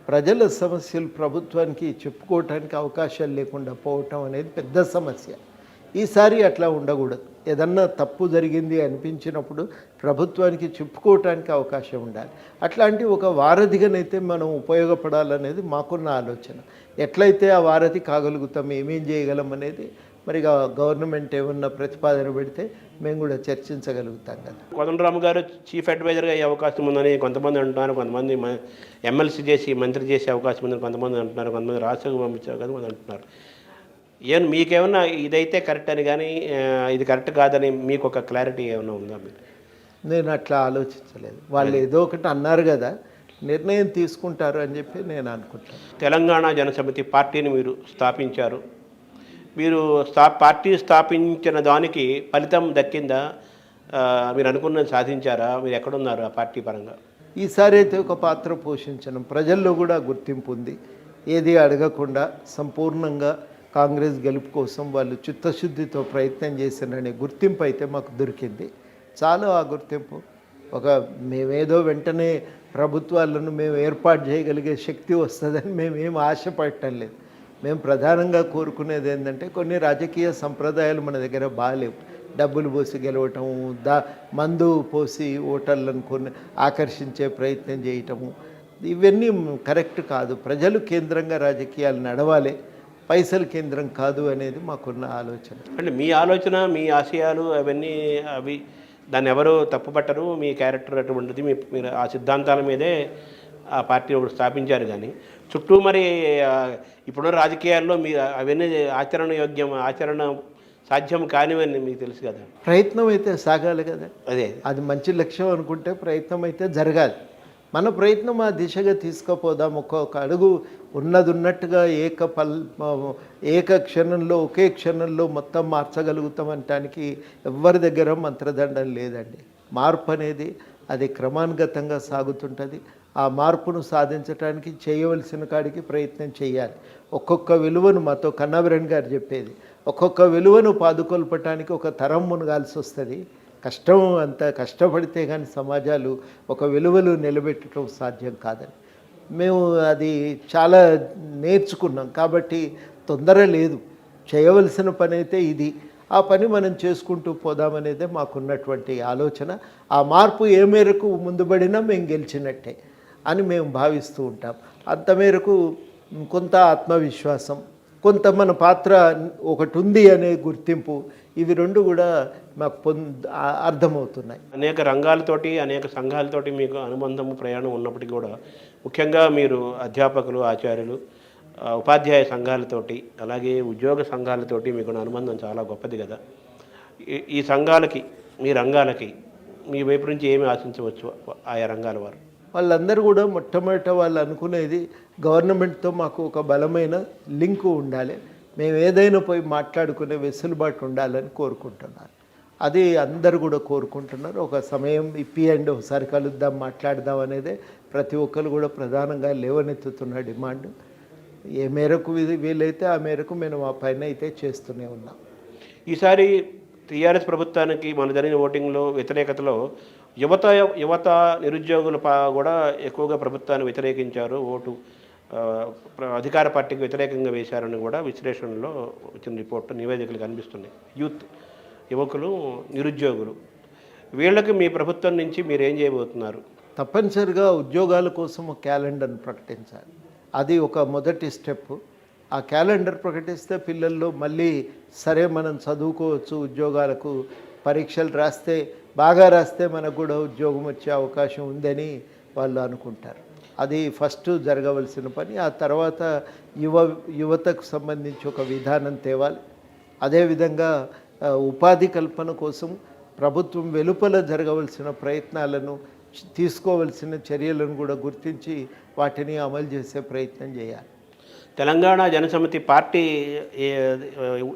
ప్రజల సమస్యలు ప్రభుత్వానికి చెప్పుకోవటానికి అవకాశాలు లేకుండా పోవటం అనేది పెద్ద సమస్య. ఈసారి అట్లా ఉండకూడదు. ఏదన్నా తప్పు జరిగింది అనిపించినప్పుడు ప్రభుత్వానికి చెప్పుకోవటానికి అవకాశం ఉండాలి. అట్లాంటి ఒక వారధిగానైతే మనం ఉపయోగపడాలనేది మాకున్న ఆలోచన. ఎట్లయితే ఆ వారధి కాగలుగుతాం, ఏమేం చేయగలం అనేది మరి గవర్నమెంట్ ఏమన్నా ప్రతిపాదన పెడితే మేము కూడా చర్చించగలుగుతాం కదా. కోదండరామ్ గారు చీఫ్ అడ్వైజర్గా అయ్యే అవకాశం ఉందని కొంతమంది అంటున్నారు, కొంతమంది ఎమ్మెల్సీ చేసి మంత్రి చేసే అవకాశం ఉందని కొంతమంది అంటున్నారు, కొంతమంది రాష్ట్రంగా పంపించారు కదా కొంతమంది అంటున్నారు. మీకేమన్నా ఇదైతే కరెక్ట్ అని కానీ ఇది కరెక్ట్ కాదని మీకు ఒక క్లారిటీ ఏమైనా ఉందా? మీరు నేను అట్లా ఆలోచించలేదు. వాళ్ళు ఏదో ఒకటి అన్నారు కదా, నిర్ణయం తీసుకుంటారు అని చెప్పి నేను అనుకుంటాను. తెలంగాణ జనసమితి పార్టీని మీరు స్థాపించారు. మీరు పార్టీ స్థాపించిన దానికి ఫలితం దక్కిందా? మీరు అనుకున్నది సాధించారా? మీరు ఎక్కడున్నారు ఆ పార్టీ పరంగా? ఈసారి అయితే ఒక పాత్ర పోషించడం, ప్రజల్లో కూడా గుర్తింపు ఉంది. ఏది అడగకుండా సంపూర్ణంగా కాంగ్రెస్ గెలుపు కోసం వాళ్ళు చిత్తశుద్ధితో ప్రయత్నం చేశారనే గుర్తింపు అయితే మాకు దొరికింది. చాలు ఆ గుర్తింపు. మేమేదో వెంటనే ప్రభుత్వాలను మేము ఏర్పాటు చేయగలిగే శక్తి వస్తుందని మేమేం ఆశపడటం లేదు. మేము ప్రధానంగా కోరుకునేది ఏంటంటే కొన్ని రాజకీయ సంప్రదాయాలు మన దగ్గర బాగాలేవు. డబ్బులు పోసి గెలవటము, మందు పోసి ఓటర్లను కొన్ని ఆకర్షించే ప్రయత్నం చేయటము, ఇవన్నీ కరెక్ట్ కాదు. ప్రజలు కేంద్రంగా రాజకీయాలు నడవాలి, పైసలు కేంద్రం కాదు అనేది మాకున్న ఆలోచన. అంటే మీ ఆలోచన, మీ ఆశయాలు అవన్నీ దాన్ని ఎవరు తప్పుపట్టరు. మీ క్యారెక్టర్ అటువంటిది, మీరు ఆ సిద్ధాంతాల మీదే ఆ పార్టీ ఒకటి స్థాపించారు. కానీ చుట్టూ మరి ఇప్పుడున్న రాజకీయాల్లో మీ అవన్నీ ఆచరణ సాధ్యం కానివని మీకు తెలుసు కదా. ప్రయత్నం అయితే సాగాలి కదా. అది మంచి లక్ష్యం అనుకుంటే ప్రయత్నం అయితే జరగాలి. మన ప్రయత్నం ఆ దిశగా తీసుకుపోదాం. ఒక్కొక్క అడుగు ఉన్నట్టుగా ఏక క్షణంలో ఒకే క్షణంలో మొత్తం మార్చగలుగుతాం అనటానికి ఎవరి దగ్గర మంత్రదండం లేదండి. మార్పు అనేది అది క్రమానుగతంగా సాగుతుంటుంది. ఆ మార్పును సాధించడానికి చేయవలసిన కాడికి ప్రయత్నం చేయాలి. ఒక్కొక్క విలువను మాతో కన్నాభిరణ్ గారు చెప్పేది, ఒక్కొక్క విలువను పాదుకొల్పటానికి ఒక తరం మునగాల్సి వస్తుంది. అంత కష్టపడితే కానీ సమాజాలు ఒక విలువలు నిలబెట్టడం సాధ్యం కాదని మేము అది చాలా నేర్చుకున్నాం. కాబట్టి తొందర లేదు, చేయవలసిన పని అయితే ఇది. ఆ పని మనం చేసుకుంటూ పోదామనేదే మాకున్నటువంటి ఆలోచన. ఆ మార్పు ఏ మేరకు ముందుబడినా మేము గెలిచినట్టే అని మేము భావిస్తూ ఉంటాం. అంత మేరకు కొంత ఆత్మవిశ్వాసం, కొంత మన పాత్ర ఒకటి ఉంది అనే గుర్తింపు, ఇవి రెండు కూడా మాకు అర్థమవుతున్నాయి. అనేక రంగాలతోటి, అనేక సంఘాలతోటి మీకు అనుబంధము, ప్రయాణం ఉన్నప్పటికీ కూడా ముఖ్యంగా మీరు అధ్యాపకులు, ఆచార్యులు, ఉపాధ్యాయ సంఘాలతోటి, అలాగే ఉద్యోగ సంఘాలతోటి మీకు అనుబంధం చాలా గొప్పది కదా. ఈ సంఘాలకి, మీ రంగాలకి మీ వైపు నుంచి ఏమి ఆశించవచ్చు ఆయా రంగాల వారు? వాళ్ళందరూ కూడా మొట్టమొదట వాళ్ళు అనుకునేది గవర్నమెంట్తో మాకు ఒక బలమైన లింకు ఉండాలి, మేము ఏదైనా పోయి మాట్లాడుకునే వెసులుబాటు ఉండాలని కోరుకుంటున్నారు. అది అందరు కూడా కోరుకుంటున్నారు. ఒక సమయం ఇప్పియండి, ఒకసారి కలుద్దాం, మాట్లాడదాం అనేదే ప్రతి ఒక్కరు కూడా ప్రధానంగా లేవనెత్తుతున్న డిమాండ్. ఏ మేరకు వీలైతే ఆ మేరకు మేము ఆ పైన అయితే చేస్తూనే ఉన్నాం. ఈసారి టీఆర్ఎస్ ప్రభుత్వానికి మన జరిగిన ఓటింగ్లో వ్యతిరేకతలో యువత నిరుద్యోగులు కూడా ఎక్కువగా ప్రభుత్వాన్ని వ్యతిరేకించారు, ఓటు అధికార పార్టీకి వ్యతిరేకంగా వేశారని కూడా విశ్లేషణలో వచ్చిన రిపోర్టు, నివేదికలు కనిపిస్తున్నాయి. యువకులు, నిరుద్యోగులు, వీళ్ళకి మీ ప్రభుత్వం నుంచి మీరు ఏం చేయబోతున్నారు? తప్పనిసరిగా ఉద్యోగాల కోసం క్యాలెండర్ని ప్రకటించాలి. అది ఒక మొదటి స్టెప్. ఆ క్యాలెండర్ ప్రకటిస్తే పిల్లల్లో మళ్ళీ సరే మనం చదువుకోవచ్చు, ఉద్యోగాలకు పరీక్షలు బాగా రాస్తే మనకు కూడా ఉద్యోగం వచ్చే అవకాశం ఉందని వాళ్ళు అనుకుంటారు. అది ఫస్ట్ జరగవలసిన పని. ఆ తర్వాత యువతకు సంబంధించి ఒక విధానం తేవాలి. అదేవిధంగా ఉపాధి కల్పన కోసం ప్రభుత్వం వెలుపల జరగవలసిన ప్రయత్నాలను, తీసుకోవలసిన చర్యలను కూడా గుర్తించి వాటిని అమలు చేసే ప్రయత్నం చేయాలి. తెలంగాణ జనసమితి పార్టీ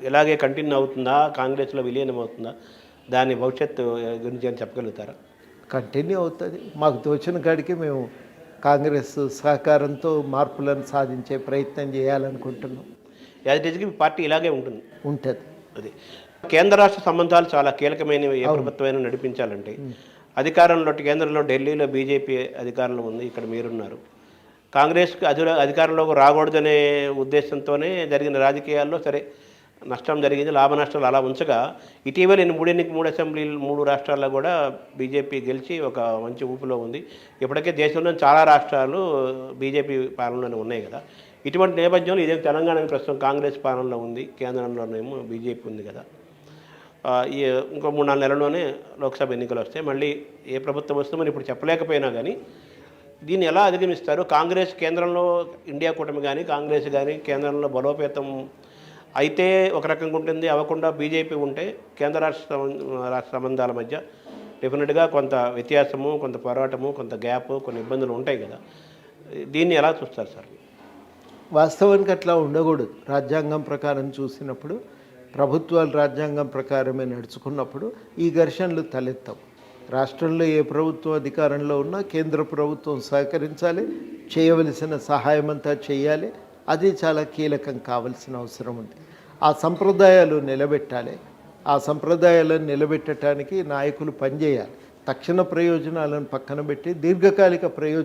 ఎలాగే కంటిన్యూ అవుతుందా, కాంగ్రెస్లో విలీనం అవుతుందా, దాని భవిష్యత్తు గురించి అని చెప్పగలుగుతారా? కంటిన్యూ అవుతుంది. మాకు తోచిన కాడికి మేము కాంగ్రెస్ సహకారంతో మార్పులను సాధించే ప్రయత్నం చేయాలనుకుంటున్నాం. యాజిటీకి పార్టీ ఇలాగే ఉంటుంది. అది కేంద్ర రాష్ట్ర సంబంధాలు చాలా కీలకమైనవి. ఏ ప్రభుత్వమైనా నడిపించాలంటే కేంద్రంలో ఢిల్లీలో బీజేపీ అధికారంలో ఉంది, ఇక్కడ మీరున్నారు. కాంగ్రెస్కి అధికారంలోకి రాకూడదనే ఉద్దేశంతోనే జరిగిన రాజకీయాల్లో సరే నష్టం జరిగింది, లాభ నష్టాలు అలా ఉంచగా ఇటీవల 3 అసెంబ్లీలు 3 రాష్ట్రాల్లో కూడా బీజేపీ గెలిచి ఒక మంచి ఊపులో ఉంది. ఇప్పటికే దేశంలో చాలా రాష్ట్రాలు బీజేపీ పాలనలోనే ఉన్నాయి కదా. ఇటువంటి నేపథ్యంలో ఇదే తెలంగాణ ప్రస్తుతం కాంగ్రెస్ పాలనలో ఉంది, కేంద్రంలోనేమో బీజేపీ ఉంది కదా. ఈ ఇంకో 3-4 నెలల్లోనే లోక్సభ ఎన్నికలు వస్తాయి. మళ్ళీ ఏ ప్రభుత్వం వస్తుందని ఇప్పుడు చెప్పలేకపోయినా కానీ దీన్ని ఎలా అధిగమిస్తారు? కాంగ్రెస్ కేంద్రంలో ఇండియా కూటమి కానీ కాంగ్రెస్ కానీ కేంద్రంలో బలోపేతం అయితే ఒక రకంగా ఉంటుంది, అవ్వకుండా బీజేపీ ఉంటే కేంద్ర రాష్ట్ర సంబంధాల మధ్య డెఫినెట్గా కొంత వ్యత్యాసము, కొంత పోరాటము, కొంత గ్యాప్, కొన్ని ఇబ్బందులు ఉంటాయి కదా. దీన్ని ఎలా చూస్తారు సార్? వాస్తవానికి అట్లా ఉండకూడదు. రాజ్యాంగం ప్రకారం చూసినప్పుడు, ప్రభుత్వాలు రాజ్యాంగం ప్రకారమే నడుచుకున్నప్పుడు ఈ ఘర్షణలు తలెత్తవు. రాష్ట్రంలో ఏ ప్రభుత్వం అధికారంలో ఉన్నా కేంద్ర ప్రభుత్వం సహకరించాలి, చేయవలసిన సహాయం అంతా చేయాలి. అది చాలా కీలకం కావాల్సిన అవసరం ఉంది. ఆ సంప్రదాయాలు నిలబెట్టాలి. ఆ సంప్రదాయాలను నిలబెట్టడానికి నాయకులు పనిచేయాలి. తక్షణ ప్రయోజనాలను పక్కన పెట్టి దీర్ఘకాలిక ప్రయోజనాలు